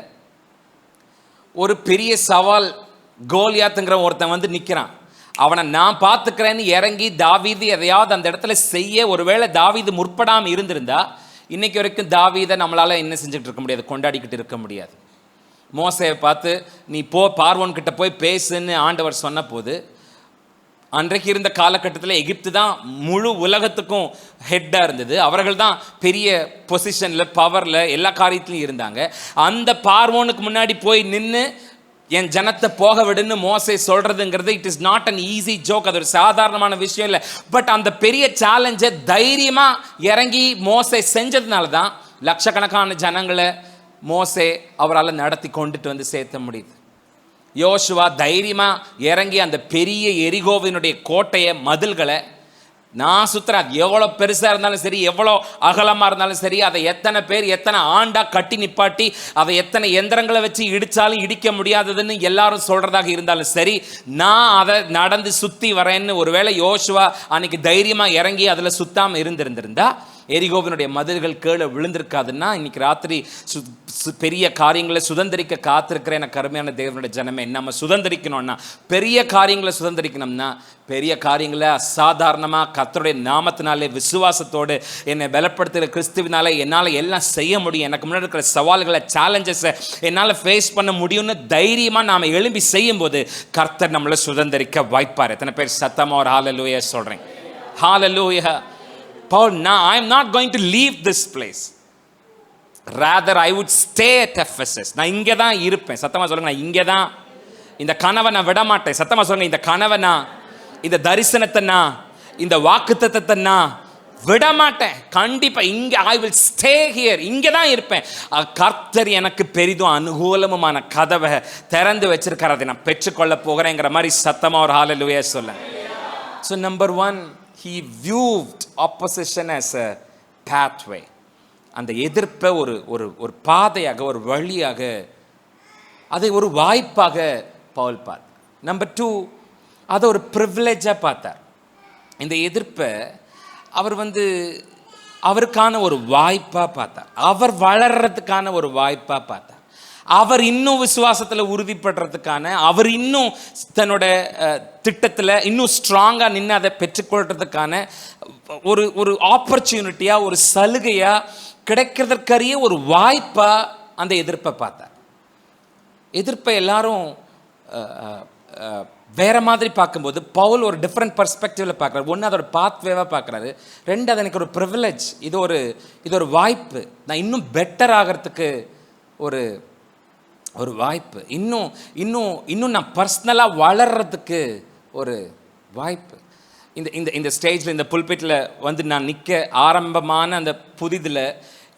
ஒரு பெரிய சவால் கோலியாத்துங்கிற ஒருத்தன் வந்து நிற்கிறான். அவனை நான் பார்த்துக்கிறேன்னு இறங்கி தாவீது எதையாவது அந்த இடத்துல செய்ய ஒருவேளை தாவீது முற்படாமல் இருந்திருந்தா இன்னைக்கு வரைக்கும் தாவீதை நம்மளால் என்ன செஞ்சுட்டு இருக்க முடியாது, கொண்டாடிக்கிட்டு இருக்க முடியாது. மோசையை பார்த்து நீ பார்வோன் கிட்ட போய் பேசுன்னு ஆண்டவர் சொன்ன போது, அன்றைக்கு இருந்த காலகட்டத்தில் எகிப்து தான் முழு உலகத்துக்கும் ஹெட்டாக இருந்தது. அவர்கள் தான் பெரிய பொசிஷனில், பவரில், எல்லா காரியத்திலையும் இருந்தாங்க. அந்த பார்வோனுக்கு முன்னாடி போய் நின்று என் ஜனத்தை போக விடுன்னு மோசே சொல்கிறதுங்கிறது it is not an easy joke. அது ஒரு சாதாரணமான விஷயம் இல்லை. பட் அந்த பெரிய சேலஞ்சை தைரியமாக இறங்கி மோசே செஞ்சதுனால தான் லட்சக்கணக்கான ஜனங்களை மோசே அவரால் நடத்தி கொண்டுட்டு வந்து சேர்த்த முடியுது. யோசுவா தைரியமாக இறங்கி அந்த பெரிய எரிகோவினுடைய கோட்டையை, மதில்களை நான் சுற்றுறேன். அது எவ்வளோ பெருசாக இருந்தாலும் சரி, எவ்வளோ அகலமாக இருந்தாலும் சரி, அதை எத்தனை பேர் எத்தனை ஆண்டாக கட்டி நிப்பாட்டி அதை எத்தனை எந்திரங்களை வச்சு இடித்தாலும் இடிக்க முடியாததுன்னு எல்லாரும் சொல்கிறதாக இருந்தாலும் சரி, நான் அதை நடந்து சுற்றி வரேன்னு ஒருவேளை யோசுவா அன்னைக்கு தைரியமாக இறங்கி அதில் சுத்தாமல் இருந்திருந்திருந்தா எரிகோவினுடைய மதில்கள் கீழே விழுந்திருக்காதுன்னா இன்னைக்கு ராத்திரி பெரிய காரியங்களை சுதந்திரிக்க காத்திருக்கிற எனக்கு கருமையான தேவனுடைய ஜனமே, நம்ம சுதந்திரிக்கணும்னா, பெரிய காரியங்களை சுதந்திரிக்கணும்னா, பெரிய காரியங்களை அசாதாரணமாக கர்த்தருடைய நாமத்தினாலே விசுவாசத்தோடு என்னை பலப்படுத்துகிற கிறிஸ்துவினாலே என்னால் எல்லாம் செய்ய முடியும், எனக்கு முன்னாடி இருக்கிற சவால்களை, சேலஞ்சஸை என்னால் ஃபேஸ் பண்ண முடியும்னு தைரியமாக நாம் எழும்பி செய்யும்போது கர்த்தர் நம்மளை சுதந்திரிக்க வாய்ப்பார். எத்தனை பேர் சத்தமாக ஒரு ஹalleluya சொல்கிறேன்? ஹalleluya. Paul, now I am not going to leave this place. Rather, I would stay at Ephesus. நான் இங்கே தான் இருப்பேன். சத்தமாக சொல்லுங்க, நான் இங்கே தான். இந்த கனவை நான் விட மாட்டேன். சத்தமாக சொல்லுங்க, இந்த கனவை நான், இந்த தரிசனத்தை நான், இந்த வாக்குத்தத்தத்தை நான் விட மாட்டேன். கண்டிப்பாக இங்கே ஐ வில் ஸ்டே ஹியர். இங்கே தான் இருப்பேன். கர்த்தர் எனக்கு பெரிதும் அனுகூலமுமான கதவை திறந்து வச்சிருக்கார், அதை நான் பெற்றுக்கொள்ள போகிறேங்கிற மாதிரி சத்தமாக ஒரு ஹalleluya சொல்ல. So number 1, he viewed opposition as a pathway. அந்த எதிர்ப்பை ஒரு ஒரு ஒரு பாதையாக, ஒரு வழியாக, அதை ஒரு வாய்ப்பாக பவுல் பார்த்தார். நம்பர் 2, அதை ஒரு ப்ரிவிலேஜாக பார்த்தார். இந்த எதிர்ப்பை அவர் வந்து அவருக்கான ஒரு வாய்ப்பாக பார்த்தார். அவர் வளர்றதுக்கான ஒரு வாய்ப்பாக பார்த்தார். அவர் இன்னும் விசுவாசத்தில் உறுதிப்படுறதுக்கான, அவர் இன்னும் தன்னோட திட்டத்தில் இன்னும் ஸ்ட்ராங்காக நின்று அதை பெற்றுக்கொள்றதுக்கான ஒரு ஒரு ஆப்பர்ச்சுனிட்டியாக, ஒரு சலுகையாக, கிடைக்கிறதற்கரிய ஒரு வாய்ப்பாக அந்த எதிர்ப்பை பார்த்தார். எதிர்ப்பை எல்லாரும் வேற மாதிரி பார்க்கும்போது பவுல் ஒரு டிஃப்ரெண்ட் பர்ஸ்பெக்டிவில் பார்க்குறாரு. ஒன்று அதோட பாத்வேவாக பார்க்குறாரு, 2 அது எனக்கு ஒரு ப்ரிவிலேஜ், இது ஒரு வாய்ப்பு, நான் இன்னும் பெட்டர் ஆகிறதுக்கு ஒரு ஒரு வாய்ப்பு, இன்னும் இன்னும் இன்னும் நான் பர்சனலாக வளர்கிறதுக்கு ஒரு வாய்ப்பு. இந்த இந்த இந்த ஸ்டேஜில், இந்த புல்பிட்டில் வந்து நான் நிற்க ஆரம்பமான அந்த புதிதில்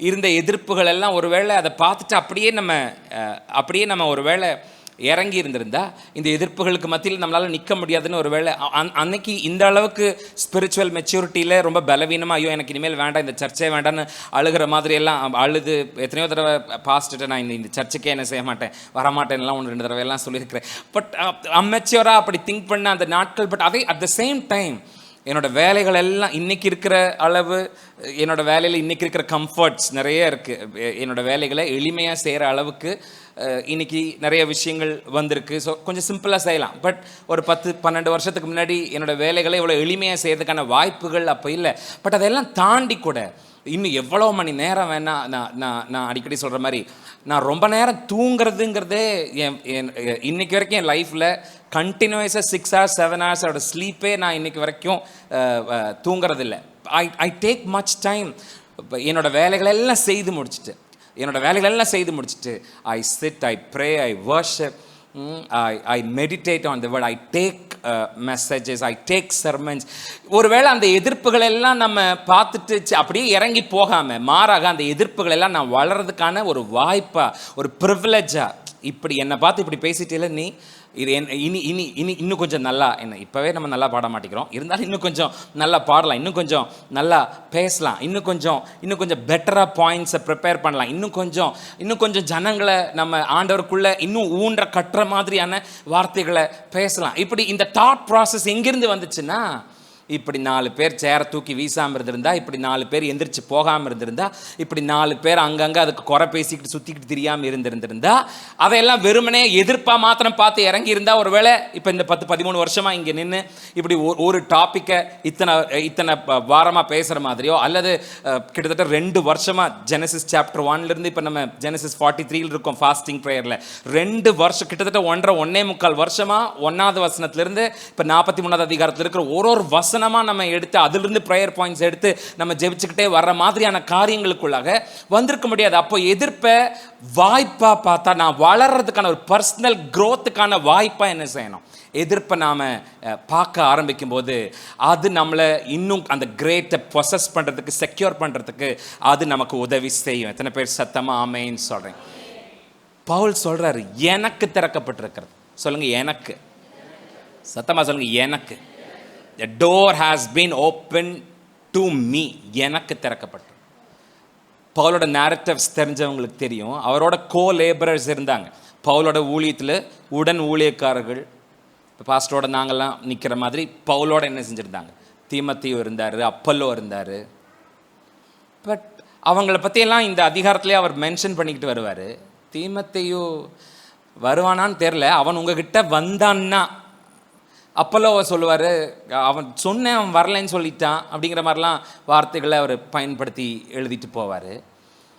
இருந்த எதிர்ப்புகள் எல்லாம் ஒருவேளை அதை பார்த்துட்டு அப்படியே நம்ம ஒருவேளை இறங்கி இருந்திருந்தா இந்த எதிர்ப்புகளுக்கு மத்தியில் நம்மளால் நிற்க முடியாதுன்னு ஒரு வேளை அன்னைக்கு இந்த அளவுக்கு ஸ்பிரிச்சுவல் மெச்சூரிட்டியில் ரொம்ப பலவீனமாக, ஐயோ எனக்கு இனிமேல் வேண்டாம், இந்த சர்ச்சே வேண்டான்னு அழுகிற மாதிரியெல்லாம் அழுது எத்தனையோ தடவை பாஸ்ட்டு நான் இந்த சர்ச்சுக்கே என்ன செய்ய மாட்டேன், வரமாட்டேன்லாம் 1-2 தடவை எல்லாம் சொல்லியிருக்கிறேன். பட் அமெச்சூராக அப்படி திங்க் பண்ண அந்த நாட்கள். பட் அதே அட் த சேம் டைம் என்னோடய வேலைகள் எல்லாம் இன்றைக்கி இருக்கிற அளவு, என்னோடய வேலையில் இன்றைக்கி இருக்கிற கம்ஃபர்ட்ஸ் நிறைய இருக்குது. என்னோடய வேலைகளை எளிமையாக செய்கிற அளவுக்கு இன்றைக்கி நிறைய விஷயங்கள் வந்திருக்கு. ஸோ கொஞ்சம் சிம்பிளாக செய்யலாம். பட் ஒரு 10-12 வருஷத்துக்கு முன்னாடி என்னோடய வேலைகளை இவ்வளோ எளிமையாக செய்கிறதுக்கான வாய்ப்புகள் அப்போ இல்லை. பட் அதெல்லாம் தாண்டி கூட இன்னும் எவ்வளோ மணி நேரம் வேணால் நான் அடிக்கடி சொல்கிற மாதிரி நான் ரொம்ப நேரம் தூங்குறதுங்கிறதே இன்றைக்கி வரைக்கும் என் லைஃப்பில் கண்டினியூஸாக 6 hours 7 hours அவரோட ஸ்லீப்பே நான் இன்றைக்கி வரைக்கும் தூங்குறதில்லை. I take much time. என்னோடய வேலைகளெல்லாம் செய்து முடிச்சுட்டு I sit, I pray, I worship, I meditate on the word, I take messages, I take sermons. ஒருவேளை அந்த எதிர்ப்புகள் எல்லாம் நம்ம பார்த்துட்டு அப்படியே இறங்கி போகாமல், மாறாக அந்த எதிர்ப்புகள் எல்லாம் நான் வளர்கிறதுக்கான ஒரு வாய்ப்பாக, ஒரு ப்ரிவிலேஜாக, இப்படி என்னை பார்த்து இப்படி பேசிட்டே நீ இது இன்னும் கொஞ்சம் நல்லா, என்ன இப்போவே நம்ம நல்லா பாட மாட்டேங்கிறோம், இருந்தாலும் இன்னும் கொஞ்சம் நல்லா பாடலாம், இன்னும் கொஞ்சம் நல்லா பேசலாம், இன்னும் கொஞ்சம் பெட்டராக பாயிண்ட்ஸை ப்ரிப்பேர் பண்ணலாம், இன்னும் கொஞ்சம் ஜனங்களை நம்ம ஆண்டவருக்குள்ளே இன்னும் கட்டுற மாதிரியான வார்த்தைகளை பேசலாம். இப்படி இந்த தாட் ப்ராசஸ் எங்கேருந்து வந்துச்சுன்னா இப்படி 4 பேர் சேரை தூக்கி வீசாமல் இருந்திருந்தா, இப்படி 4 பேர் எந்திரிச்சு போகாமல் இருந்திருந்தா, இப்படி 4 பேர் அங்கங்கே அதுக்கு குறை பேசிக்கிட்டு சுற்றிக்கிட்டு தெரியாமல் இருந்திருந்திருந்தா, அதையெல்லாம் வெறுமனே எதிர்ப்பாக மாத்திரம் பார்த்து இறங்கி இருந்தால், ஒருவேளை இப்போ இந்த 10-13 வருஷமாக இங்கே நின்று இப்படி ஒரு டாப்பிக்கை இத்தனை வாரமாக பேசுகிற மாதிரியோ, அல்லது கிட்டத்தட்ட 2 வருஷமாக ஜெனசிஸ் சாப்டர் 1லேருந்து இப்போ நம்ம ஜெனசிஸ் 43 இருக்கோம் ஃபாஸ்டிங் ப்ரேயரில். 2 வருஷம் கிட்டத்தட்ட 1.5 வருஷமாக 1வது வசனத்திலிருந்து இப்போ 43வது அதிகாரத்தில் இருக்கிற ஒரு வசனமாக நம்ம எடுத்து அதிலிருந்து ப்ரேயர் பாயிண்ட்ஸ் எடுத்து நம்ம ஜெபிச்சுக்கிட்டே வர்ற மாதிரியான காரியங்களுக்குள்ளாக வந்திருக்க முடியாது. அப்போ எதிர்ப்பை வாய்ப்பாக பார்த்தா, நான் வளர்றதுக்கான ஒரு பர்சனல் க்ரோத்துக்கான வாய்ப்பாக என்ன செய்யணும்? எதிர்ப்பை நாம் பார்க்க ஆரம்பிக்கும் போது அது நம்மளை இன்னும் அந்த கிரேட்டை பொசஸ் பண்ணுறதுக்கு, செக்யூர் பண்ணுறதுக்கு அது நமக்கு உதவி செய்யும். எத்தனை பேர் சத்தமாக ஆமேன்னு சொல்கிறேன்? பவுல் சொல்கிறாரு, எனக்கு திறக்கப்பட்டிருக்கிறது. சொல்லுங்கள், எனக்கு. சத்தமாக சொல்லுங்கள், எனக்கு. The door has been opened to me. எனக்கு திறக்கப்பட்டு. பவுலோட நேரட்டிவ்ஸ் தெரிஞ்சவங்களுக்கு தெரியும். அவரோட லேபரர்ஸ் இருந்தாங்க. பவுலோட ஊழியத்தில் உடன் ஊழியக்காரர்கள். இப்போ பாஸ்டரோட நாங்கள்லாம் நிற்கிற மாதிரி பவுலோட என்ன செஞ்சுருந்தாங்க? தீமோத்தேயு இருந்தார், அப்பல்லோ இருந்தார். பட் அவங்கள பற்றியெல்லாம் இந்த அதிகாரத்திலே அவர் மென்ஷன் பண்ணிக்கிட்டு வருவார். தீமோத்தேயு வருவானான்னு தெரில, அவன் உங்ககிட்ட வந்தான்னா, அப்பல்லோ சொல்லுவார், அவன் சொன்னேன் அவன் வரலைன்னு சொல்லிட்டான் அப்படிங்கிற மாதிரிலாம் வார்த்தைகளை அவர் பயன்படுத்தி எழுதிட்டு போவார்.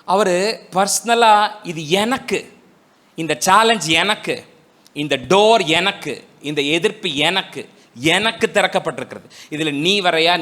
அவர் பர்சனலாக இது எனக்கு, இந்த சேலஞ்ச் எனக்கு, இந்த டோர் எனக்கு, இந்த எதிர்ப்பு எனக்கு திறக்கப்பட்டிருக்கிறது. இதில் நீ வரையா,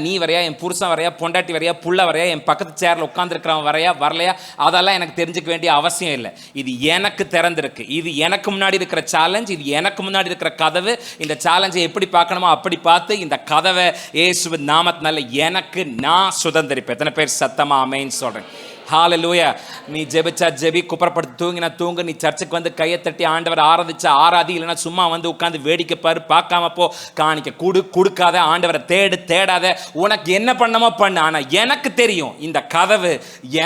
என் புருஷன் வரையா, பொண்டாட்டி வரையா, புள்ள வரையா, என் பக்கத்து சேரில் உட்காந்துருக்கிறவன் வரையா வரலையா, அதெல்லாம் எனக்கு தெரிஞ்சுக்க வேண்டிய அவசியம் இல்லை. இது எனக்கு திறந்திருக்கு. இது எனக்கு முன்னாடி இருக்கிற சேலஞ்ச், இது எனக்கு முன்னாடி இருக்கிற கதவு. இந்த சேலஞ்சை எப்படி பார்க்கணுமோ அப்படி பார்த்து இந்த கதவை இயேசுவின் நாமத்தினால எனக்கு நான் சுதந்திரிப்பேன். எத்தனை பேர் சத்தமாக ஆமென் சொல்கிறேன்? ஹல்லேலூயா. நீ ஜெபிச்சா ஜெபி, குப்புறப்படுத்தி தூங்கினா தூங்கு. நீ சர்ச்சுக்கு வந்து கையை தட்டி ஆண்டவர் ஆராதிச்சா ஆராதி, இல்லைன்னா சும்மா வந்து உட்காந்து வேடிக்கை பாரு, பார்க்காம போ, காணிக்க கொடுக்காத, ஆண்டவரை தேடாத, உனக்கு என்ன பண்ணமோ பண்ணு. ஆனால் எனக்கு தெரியும் இந்த கதவு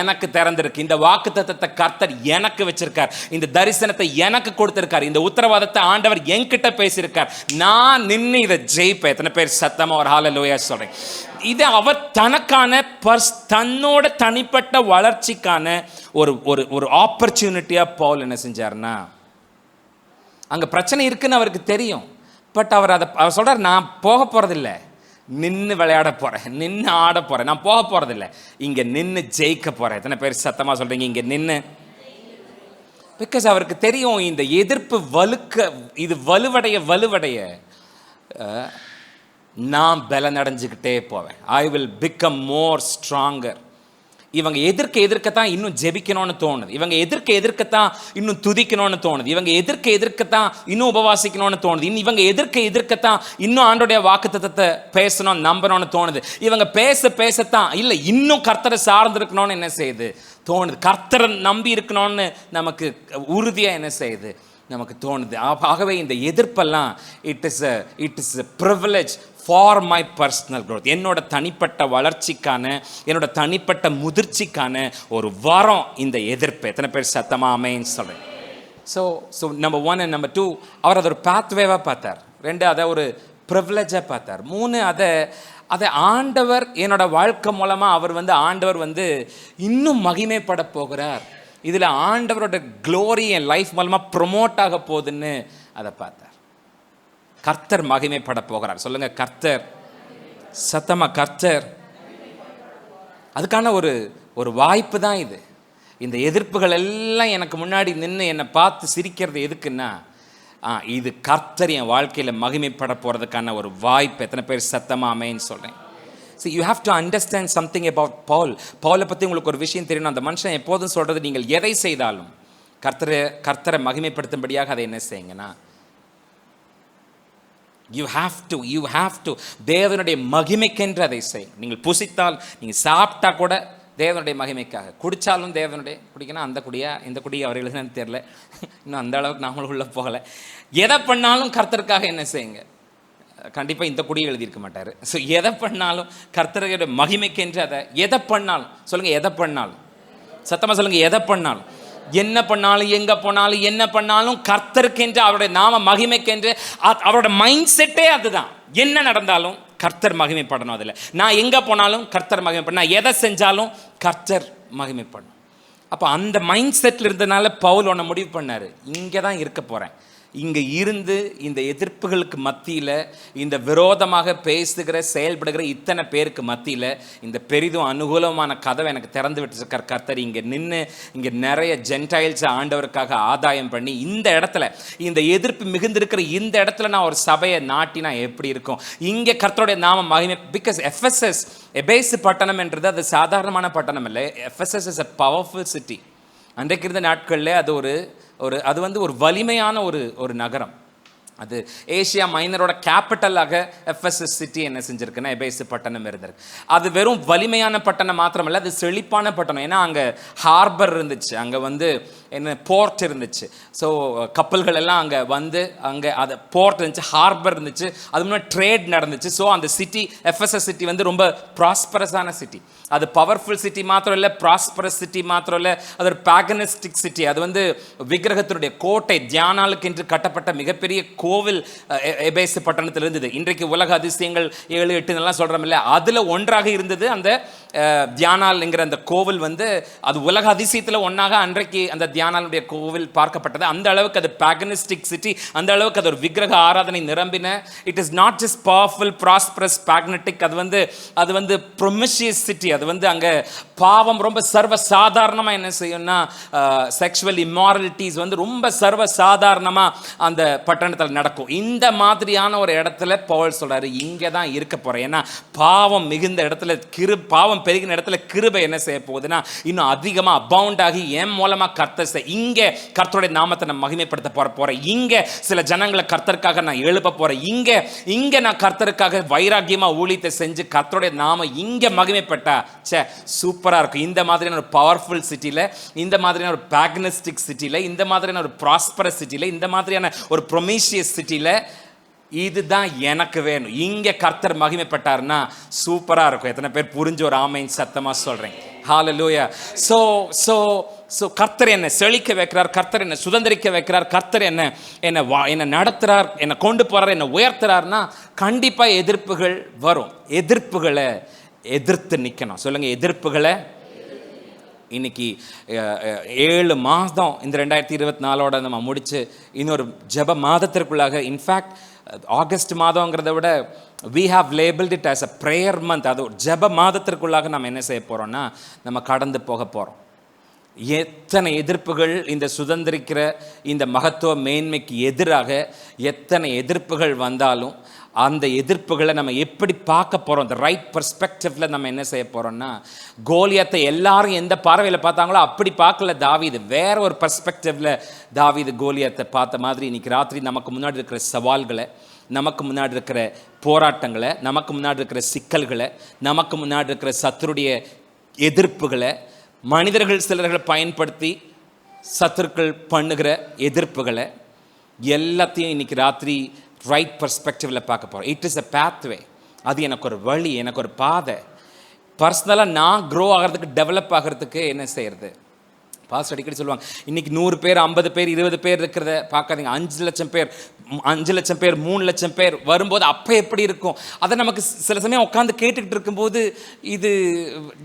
எனக்கு திறந்திருக்கு. இந்த வாக்குத்தத்தத்தை கர்த்தர் எனக்கு வச்சிருக்கார். இந்த தரிசனத்தை எனக்கு கொடுத்திருக்கார். இந்த உத்தரவாதத்தை ஆண்டவர் என்கிட்ட பேசியிருக்கார். நான் நின்று இதை ஜெயிப்பேன். எத்தனை பேர் சத்தமாக ஒரு ஹல்லேலூயா சொல்றேன்? இது அவர் தனக்கான தன்னோட தனிப்பட்ட வளர்ச்சிக்கான ஒரு ஆப்பர்ச்சுனிட்டியாக பவுல் என்ன செஞ்சார்னா, அங்கே பிரச்சனை இருக்குன்னு அவருக்கு தெரியும். பட் அவர் சொல்கிறார், நான் போக போகிறதில்ல, நின்று விளையாட போகிறேன், நின்று ஆட போகிறேன், நான் போக போகிறதில்ல, இங்கே நின்று ஜெயிக்க போகிறேன். எத்தனை பேர் சத்தமாக சொல்கிறீங்க இங்கே நின்று? பிகாஸ் அவருக்கு தெரியும் இந்த எதிர்ப்பு இது வலுவடைய நான் பலனடைஞ்சுக்கிட்டே போவேன். I will become more stronger. இவங்க எதிர்க்கத்தான் இன்னும் ஜெபிக்கணும்னு தோணுது. இவங்க எதிர்க்கத்தான் இன்னும் துதிக்கணும்னு தோணுது. இவங்க எதிர்க்கத்தான் இன்னும் உபவாசிக்கணும்னு தோணுது. இவங்க எதிர்க்கத்தான் இன்னும் ஆண்டோடைய வாக்குத்தத்தத்தை பேசணும், நம்பணும்னு தோணுது. இவங்க பேசத்தான் இல்லை, இன்னும் கர்த்தரை சார்ந்திருக்கணும்னு என்ன செய்யுது தோணுது. கர்த்தரை நம்பி இருக்கணும்னு நமக்கு உறுதியாக என்ன செய்யுது நமக்கு தோணுது. ஆகவே இந்த எதிர்ப்பெல்லாம் it is a privilege for my personal growth. என்னோட தனிப்பட்ட வளர்ச்சிக்கான, என்னோட தனிப்பட்ட முதிர்ச்சிக்கான ஒரு வரம் இந்த எதிர்ப்பு. எத்தனை பேர் சத்தமாக ஆமென் சொல்கிறேன்? ஸோ நம்பர் 1 and நம்பர் 2 அவர் அதை ஒரு பாத்வேவாக பார்த்தார். 2 அதை ஒரு ப்ரிவிலேஜாக பார்த்தார். 3 அதை ஆண்டவர் என்னோட வாழ்க்கை மூலமாக அவர் ஆண்டவர் இன்னும் மகிமைப்பட போகிறார். இதில் ஆண்டவரோட க்ளோரி என் லைஃப் மூலமாக ப்ரொமோட் ஆக போகுதுன்னு அதை பார்த்தார். கர்த்தர் மகிமைப்பட போகிறார். சொல்லுங்க, கர்த்தர். சத்தமா, கர்த்தர். அதுக்கான ஒரு வாய்ப்பு தான் இது. இந்த எதிர்ப்புகள் எல்லாம் எனக்கு முன்னாடி நின்று என்னை பார்த்து சிரிக்கிறது எதுக்குன்னா, இது கர்த்தர் என் வாழ்க்கையில் மகிமைப்பட போகிறதுக்கான ஒரு வாய்ப்பு. எத்தனை பேர் சத்தமா ஆமென் சொல்கிறேன்? So you have to understand something about Paul. பவுலை பற்றி உங்களுக்கு ஒரு விஷயம் தெரியணும். அந்த மனுஷன் எப்போதும் சொல்கிறது, நீங்கள் எதை செய்தாலும் கர்த்தரை மகிமைப்படுத்தும்படியாக அதை என்ன செய்யுங்கன்னா, you have to தேவனுடைய மகிமைக்கென்று அதை செய். நீங்கள் புசித்தால், நீங்கள் சாப்பிட்டா கூட தேவனுடைய மகிமைக்காக, குடித்தாலும் தேவனுடைய, குடிக்கணும் அந்த குடியா இந்த குடியை அவர் எழுதுன்னு தெரில, இன்னும் அந்த அளவுக்கு நாமளும் உள்ளே போகலை. எதை பண்ணாலும் கர்த்தருக்காக என்ன செய்யுங்க. கண்டிப்பாக இந்த குடியை எழுதியிருக்க மாட்டார். ஸோ எதை பண்ணாலும் கர்த்தருடைய மகிமைக்கென்று அதை எதை பண்ணாலும், சொல்லுங்கள், எதை பண்ணாலும், சத்தமாக சொல்லுங்கள், எதை பண்ணாலும், என்ன பண்ணாலும், எங்கே போனாலும், என்ன பண்ணாலும் கர்த்தருக்கென்று, அவருடைய நாம மகிமைக்கென்று, அவரோட மைண்ட் செட்டே அதுதான். என்ன நடந்தாலும் கர்த்தர் மகிமைப்படணும். அதில் நான் எங்கே போனாலும் கர்த்தர் மகிமைப்படணும், நான் எதை செஞ்சாலும் கர்த்தர் மகிமைப்படணும். அப்போ அந்த மைண்ட் செட்டில் இருந்ததுனால பவுல் ஒன்று முடிவு பண்ணார், இங்கே தான் இருக்க போகிறேன். இங்கே இருந்து இந்த எதிர்ப்புகளுக்கு மத்தியில், இந்த விரோதமாக பேசுகிற செயல்படுகிற இத்தனை பேருக்கு மத்தியில் இந்த பெரிதும் அனுகூலமான கதவை எனக்கு திறந்து விட்டுருக்கார் கர்த்தர். இங்கே நின்று இங்கே நிறைய ஜென்டைல்ஸை ஆண்டவருக்காக ஆதாயம் பண்ணி இந்த இடத்துல, இந்த எதிர்ப்பு மிகுந்திருக்கிற இந்த இடத்துல நான் ஒரு சபையை நாட்டினா எப்படி இருக்கும்? இங்கே கர்த்தருடைய நாம மகிமை. பிகாஸ் எபேசு பட்டணம் என்றது அது சாதாரணமான பட்டணம் இல்லை. எஃபெசஸ் இஸ் a பவர்ஃபுல் சிட்டி. அன்றைக்கு இருந்த நாட்களில் அது அது வந்து ஒரு வலிமையான ஒரு நகரம். அது ஏசியா மைனரோட கேபிட்டலாக எஃப்எஸ்எஸ் சிட்டி என்ன செஞ்சிருக்குன்னா எபேசு பட்டணம் இருந்திருக்கு. அது வெறும் வலிமையான பட்டணம் மாத்திரமல்ல, அது செழிப்பான பட்டணம். ஏன்னா அங்கே ஹார்பர் இருந்துச்சு, அங்கே வந்து என்ன போர்ட் இருந்துச்சு. ஸோ கப்பல்கள் எல்லாம் அங்கே வந்து அங்கே அது போர்ட் இருந்துச்சு, ஹார்பர் இருந்துச்சு, அது முன்னாடி ட்ரேட் நடந்துச்சு. ஸோ அந்த சிட்டி எஃப்எஸ்எஸ் சிட்டி வந்து ரொம்ப ப்ராஸ்பரஸான சிட்டி. அது பவர்ஃபுல் சிட்டி மாத்திரம் இல்லை, ப்ராஸ்பரஸ் சிட்டி மாத்திரம் இல்லை, அது ஒரு பேகனிஸ்டிக் சிட்டி. அது வந்து விக்கிரகத்தினுடைய கோட்டை, தியானாளுக்கு என்று கட்டப்பட்ட மிகப்பெரிய கோவில் எபேசு பட்டணத்தில் இருந்தது. இன்றைக்கு உலக அதிசயங்கள் 7-8 எல்லாம் சொல்கிறோம் இல்லை, அதில் ஒன்றாக இருந்தது அந்த தியானால் என்கிற அந்த கோவில். வந்து அது உலக அதிசயத்தில் ஒன்றாக அன்றைக்கு அந்த தியானாளுடைய கோவில் பார்க்கப்பட்டது. அந்த அளவுக்கு அது பேகனிஸ்டிக் சிட்டி, அந்த அளவுக்கு அது ஒரு விக்கிரக ஆராதனை நிரம்பின. It is not just powerful, prosperous, magnetic. அது வந்து ப்ரொமிஷியஸ் சிட்டி. அது வந்து அங்கே பாவம் ரொம்ப சர்வ சாதாரணமாக என்ன செய்யும்னா, செக்ஷுவல் இம்மாரலிட்டிஸ் வந்து ரொம்ப சர்வ சாதாரணமாக அந்த பட்டணத்தில் நடக்கும். இந்த மாதிரியான ஒரு இடத்துல பவுல் சொல்றாரு, இங்கே தான் இருக்க போறேன். ஏன்னா பாவம் மிகுந்த இடத்துல பாவம் பெருகின இடத்துல கிருபை என்ன செய்ய போகுதுன்னா இன்னும் அதிகமாக அபவுண்ட் ஆகி என் மூலமா கர்த்தர் இங்கே கர்த்தருடைய நாமத்தை நான் மகிமைப்படுத்த போறேன். இங்கே சில ஜனங்களை கர்த்தருக்காக நான் எழுப்ப போறேன். இங்கே நான் கர்த்தருக்காக வைராக்கியமா ஊழியத்தை செஞ்சு கர்த்தருடைய நாம இங்கே மகிமைப்பட்டா சூப்பரா இருக்கும். இந்த மாதிரியான ஒரு பவர்ஃபுல் சிட்டில, இந்த மாதிரியான ஒரு பேகனிஸ்டிக் சிட்டில, இந்த மாதிரியான ஒரு ப்ராஸ்பரஸ் சிட்டில, இந்த மாதிரியான ஒரு ப்ரொமிஷியஸ் சிட்டில இதுதான் எனக்கு வேணும். இங்கே கர்த்தர் மகிமைப்பட்டார்னா சூப்பராக இருக்கும். எத்தனை பேர் புரிஞ்ச ஒரு ஆமைன் சத்தமாக சொல்கிறேன்? ஹல்லேலூயா. ஸோ கர்த்தர் என்னை செழிக்க வைக்கிறார், கர்த்தர் என்னை சுதந்திரிக்க வைக்கிறார், கர்த்தர் என்னை நடத்துகிறார், என்னை கொண்டு போகிறார், என்னை உயர்த்துறாருன்னா கண்டிப்பாக எதிர்ப்புகள் வரும். எதிர்ப்புகளை எதிர்த்து நிற்கணும். சொல்லுங்கள், எதிர்ப்புகளை. இன்னைக்கு 7 மாதம் இந்த 2024 நம்ம முடிச்சு இன்னொரு ஜெப மாதத்திற்குள்ளாக, இன்ஃபேக்ட் ஆகஸ்ட் மாதங்கிறத விட we have labeled it as a prayer month. அது ஒரு ஜெப மாதத்திற்குள்ளாக நம்ம என்ன செய்ய போகிறோம்னா நம்ம கடந்து போக போகிறோம். எத்தனை எதிர்ப்புகள் இந்த சுதந்திரிக்கிற இந்த மகத்துவ மேன்மைக்கு எதிராக எத்தனை எதிர்ப்புகள் வந்தாலும் அந்த எதிர்ப்புகளை நம்ம எப்படி பார்க்க போகிறோம், அந்த ரைட் பர்ஸ்பெக்டிவ்ல நம்ம என்ன செய்ய போகிறோம்னா, கோலியாத்தை எல்லாரும் எந்த பார்வையில் பார்த்தாங்களோ அப்படி பார்க்கல தாவீது. வேற ஒரு பர்ஸ்பெக்டிவ்ல தாவீது கோலியாத்தை பார்த்த மாதிரி இன்னைக்கு ராத்திரி நமக்கு முன்னாடி இருக்கிற சவால்களை, நமக்கு முன்னாடி இருக்கிற போராட்டங்களை, நமக்கு முன்னாடி இருக்கிற சிக்கல்களை, நமக்கு முன்னாடி இருக்கிற சத்துருடைய எதிர்ப்புகளை, மனிதர்கள் சிலர்களை பயன்படுத்தி சத்துருக்கள் பண்ணுகிற எதிர்ப்புகளை எல்லாத்தையும் இன்னைக்கு ராத்திரி ரைட் பர்ஸ்பெக்டிவில் பார்க்க போகிறோம். It is a pathway. அது எனக்கு ஒரு வழி, எனக்கு ஒரு பாதை. பர்சனலாக நான் க்ரோ ஆகிறதுக்கு, டெவலப் ஆகிறதுக்கு என்ன செய்கிறது? பாஸ்ட் அடிக்கடி சொல்லுவாங்க, இன்றைக்கி 100 பேர் 50 பேர் 20 பேர் இருக்கிறத பார்க்காதீங்க. 5 லட்சம் பேர் 3 லட்சம் பேர் வரும்போது அப்போ எப்படி இருக்கும்? அதை நமக்கு சில சமயம் உட்காந்து கேட்டுக்கிட்டு இருக்கும்போது இது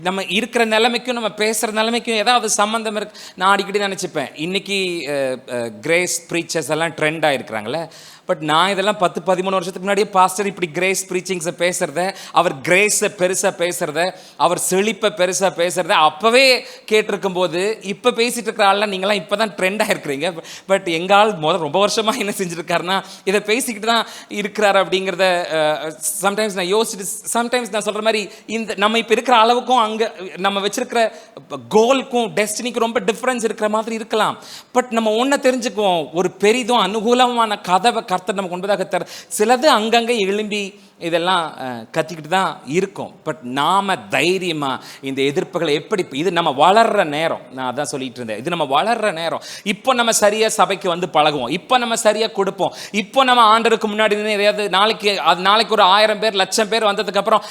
நம்ம இருக்கிற நிலைமைக்கும் நம்ம பேசுகிற நிலைமைக்கும் ஏதாவது சம்மந்தம் இருக்கு. நான் அடிக்கடி நினச்சிப்பேன், இன்றைக்கி கிரேஸ் ப்ரீச்சர்ஸ் எல்லாம் ட்ரெண்ட் ஆகிருக்கிறாங்களே, பட் நான் இதெல்லாம் 10-13 வருஷத்துக்கு முன்னாடியே பாஸ்டர் இப்படி கிரேஸ் ப்ரீச்சிங்ஸை பேசுகிறத, அவர் கிரேஸை பெருசாக பேசுகிறத, அவர் செழிப்பை பெருசாக பேசுகிறத அப்போவே கேட்டிருக்கும் போது, இப்போ பேசிகிட்டு இருக்கிற ஆள்லாம் நீங்களாம் இப்போ தான் ட்ரெண்டாக இருக்கிறீங்க. பட் எங்கால் ரொம்ப வருஷமாக என்ன செஞ்சுருக்காருன்னா இதை பேசிக்கிட்டு தான் இருக்கிறார் அப்படிங்கிறத சம்டைம்ஸ் நான் யோசிச்சுட்டு, சம்டைம்ஸ் நான் சொல்கிற மாதிரி இந்த நம்ம இப்போ இருக்கிற அளவுக்கும் அங்கே நம்ம வச்சுருக்கிற கோலுக்கும் டெஸ்டினிக்கும் ரொம்ப டிஃப்ரென்ஸ் இருக்கிற மாதிரி இருக்கலாம். பட் நம்ம ஒன்றை தெரிஞ்சுக்குவோம், ஒரு பெரிதும் அனுகூலமான கதவை கர்த்தர் நமக்கு ஒன்பதாக தர, சிலது அங்கங்கே எழும்பி இதெல்லாம் கத்திக்கிட்டு தான் இருக்கும். பட் நாம் தைரியமாக இந்த எதிர்ப்புகளை எப்படி, இது நம்ம வளர்கிற நேரம். நான் அதான் சொல்லிட்டு இருந்தேன், இது நம்ம வளர்கிற நேரம். இப்போ நம்ம சரியாக சபைக்கு வந்து பழகுவோம், இப்போ நம்ம சரியாக கொடுப்போம், இப்போ நம்ம ஆண்டருக்கு முன்னாடி எதையாவது நாளைக்கு ஒரு 1000 பேர் 1,00,000 பேர் வந்ததுக்கப்புறம்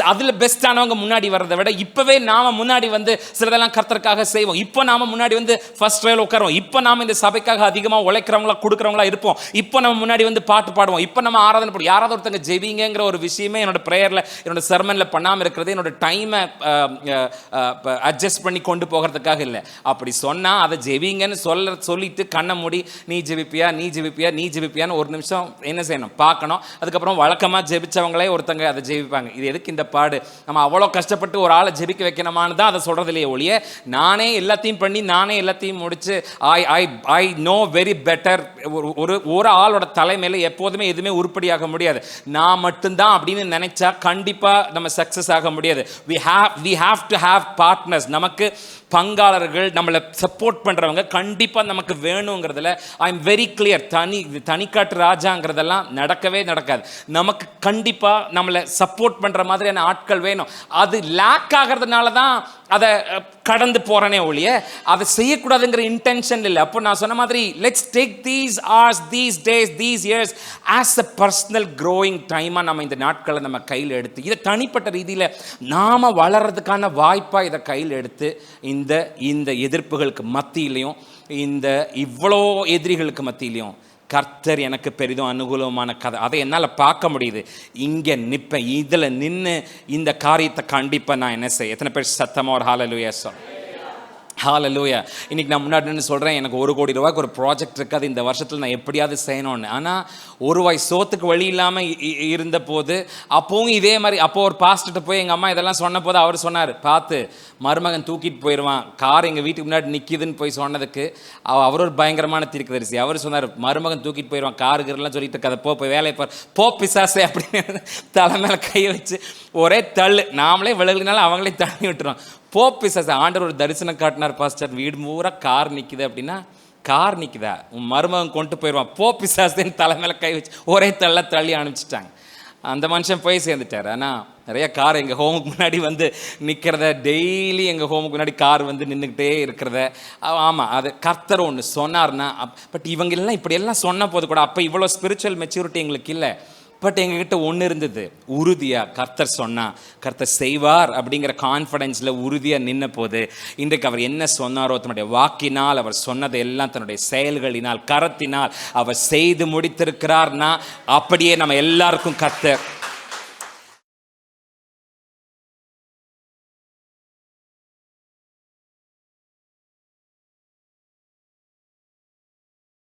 அதில் பெஸ்ட்டானவங்க முன்னாடி வர்றதை விட இப்போவே நாம் முன்னாடி வந்து சிலதெல்லாம் கர்த்தருக்காக செய்வோம். இப்போ நாம் முன்னாடி வந்து ஃபர்ஸ்ட் ரேல உட்காருவோம். இப்போ நாம் இந்த சபைக்காக அதிகமாக உழைக்கிறவங்களா கொடுக்குறவங்களா இருப்போம். இப்போ நம்ம முன்னாடி வந்து பாட்டு பாடுவோம். இப்போ நம்ம ஆராதனை போடுவோம். யாராவது ஒருத்தங்க ஜெபிங்க ஜெபிங்கங்கிற ஒரு விஷயமே என்னோட ப்ரேயரில் என்னோட சர்மனில் பண்ணாமல் இருக்கிறது என்னோட டைமை அட்ஜஸ்ட் பண்ணி கொண்டு போகிறதுக்காக இல்லை. அப்படி சொன்னால் அதை ஜெபிங்கன்னு சொல்லிட்டு கண்ணை மூடி நீ ஜெபிப்பியான்னு ஒரு நிமிஷம் என்ன செய்யணும், பார்க்கணும். அதுக்கப்புறம் வழக்கமாக ஜெபிச்சவங்களே ஒருத்தங்க அதை ஜெபிப்பாங்க. இது எதுக்கு இந்த பாடு, நம்ம அவ்வளோ கஷ்டப்பட்டு ஒரு ஆளை ஜெபிக்க வைக்கணுமான்னு தான் அதை சொல்கிறது இல்லையே ஒழிய, நானே எல்லாத்தையும் பண்ணி நானே எல்லாத்தையும் முடிச்சு ஐ நோ வெரி பெட்டர். ஒரு ஆளோட தலைமையில் எப்போதுமே எதுவுமே உருப்படியாக முடியாது. நான் மட்டும்தான் அப்படின்னு நினைச்சா கண்டிப்பாக நம்ம சக்ஸஸ் ஆக முடியாது. we have to have partners. நமக்கு பங்காளர்கள், நம்மளை சப்போர்ட் பண்ணுறவங்க கண்டிப்பாக நமக்கு வேணுங்கிறதுல ஐ எம் வெரி கிளியர். தனிக்காட்டு ராஜாங்கிறதெல்லாம் நடக்கவே நடக்காது. நமக்கு கண்டிப்பாக நம்மளை சப்போர்ட் பண்ணுற மாதிரியான ஆட்கள் வேணும். அது லேக் ஆகிறதுனால தான் அதை கடந்து போகிறனே ஒழிய அதை செய்யக்கூடாதுங்கிற இன்டென்ஷன் இல்லை. அப்போ நான் சொன்ன மாதிரி let's take these hours, these days, these years as a personal growing டைமாக நம்ம இந்த நாட்களை நம்ம கையில் எடுத்து இதை தனிப்பட்ட ரீதியில் நாம் வளர்கிறதுக்கான வாய்ப்பாக இதை கையில் எடுத்து இந்த எதிர்ப்புகளுக்கு மத்தியிலையும் இந்த இவ்வளோ எதிரிகளுக்கு மத்தியிலையும் கர்த்தர் எனக்கு பெரிதும் அனுகூலமான கதை, அதை என்னால் பார்க்க முடியுது. இங்கே நிற்பேன், இதில் நின்று இந்த காரியத்தை கண்டிப்பாக நான் என்ன செய்ய. எத்தனை பேர் சத்தமாக ஒரு ஹல்லேலூயா சொல். ஹல்லேலூயா. இன்றைக்கி நான் முன்னாடி நின்று சொல்கிறேன், எனக்கு ₹1 கோடி ஒரு ப்ராஜெக்ட் இருக்காது இந்த வருஷத்தில், நான் எப்படியாவது செய்யணும்னு. ஆனால் ஒரு வாய் சோத்துக்கு வழி இல்லாமல் இருந்த போது அப்போவும் இதே மாதிரி, அப்போது ஒரு பாஸ்டர்கிட்ட போய் எங்கள் அம்மா இதெல்லாம் சொன்ன போது அவர் சொன்னார், பார்த்து மருமகன் தூக்கிட்டு போயிடுவான், கார் எங்கள் வீட்டுக்கு முன்னாடி நிற்கிதுன்னு போய் சொன்னதுக்கு அவர் ஒரு பயங்கரமான தீர்க்கதரிசி. அவர் சொன்னார், மருமகன் தூக்கிட்டு போயிடுவான் காருக்கிறலாம் சொல்லிட்டு இருக்காத, போய் வேலையை போ பிசாசே அப்படின்னு தலை மேலே கையை வச்சு ஒரே தள்ளு, நாமளே விலகுனாலும் அவங்களே தள்ளி விட்டுருவோம். பிசாசு. ஆண்டவர் ஒரு தரிசனம் காட்டினார், பாஸ்டர் வீடு பூரா கார் நிற்குது அப்படின்னா, கார் நிற்குதா உன் மருமகன் கொண்டு போயிடுவான், பிசாசுன்னு தலை மேலே கை வச்சு ஒரே தள்ளி அனுப்பிச்சிட்டாங்க. அந்த மனுஷன் போய் சேர்ந்துட்டார். ஆனால் நிறைய கார் எங்கள் ஹோமுக்கு முன்னாடி வந்து நிற்கிறத, டெய்லி எங்கள் ஹோமுக்கு முன்னாடி கார் வந்து நின்றுக்கிட்டே இருக்கிறத. ஆமாம், அது கர்த்தர் ஒன்று சொன்னார்னா. பட் இவங்கெல்லாம் இப்படியெல்லாம் சொன்ன போது கூட அப்போ இவ்வளோ ஸ்பிரிச்சுவல் மெச்சூரிட்டி எங்களுக்கு இல்லை. பட் எங்ககிட்ட ஒன்று இருந்தது, உறுதியாக கர்த்தர் சொன்னால் கர்த்தர் செய்வார் அப்படிங்கிற கான்ஃபிடென்ஸில் உறுதியாக நின்ன போது இன்றைக்கு அவர் என்ன சொன்னாரோ தன்னுடைய வாக்கினால், அவர் சொன்னதை எல்லாம் தன்னுடைய செயல்களினால், கரத்தினால் அவர் செய்து முடித்திருக்கிறார்னா அப்படியே நம்ம எல்லாருக்கும் கர்த்தர்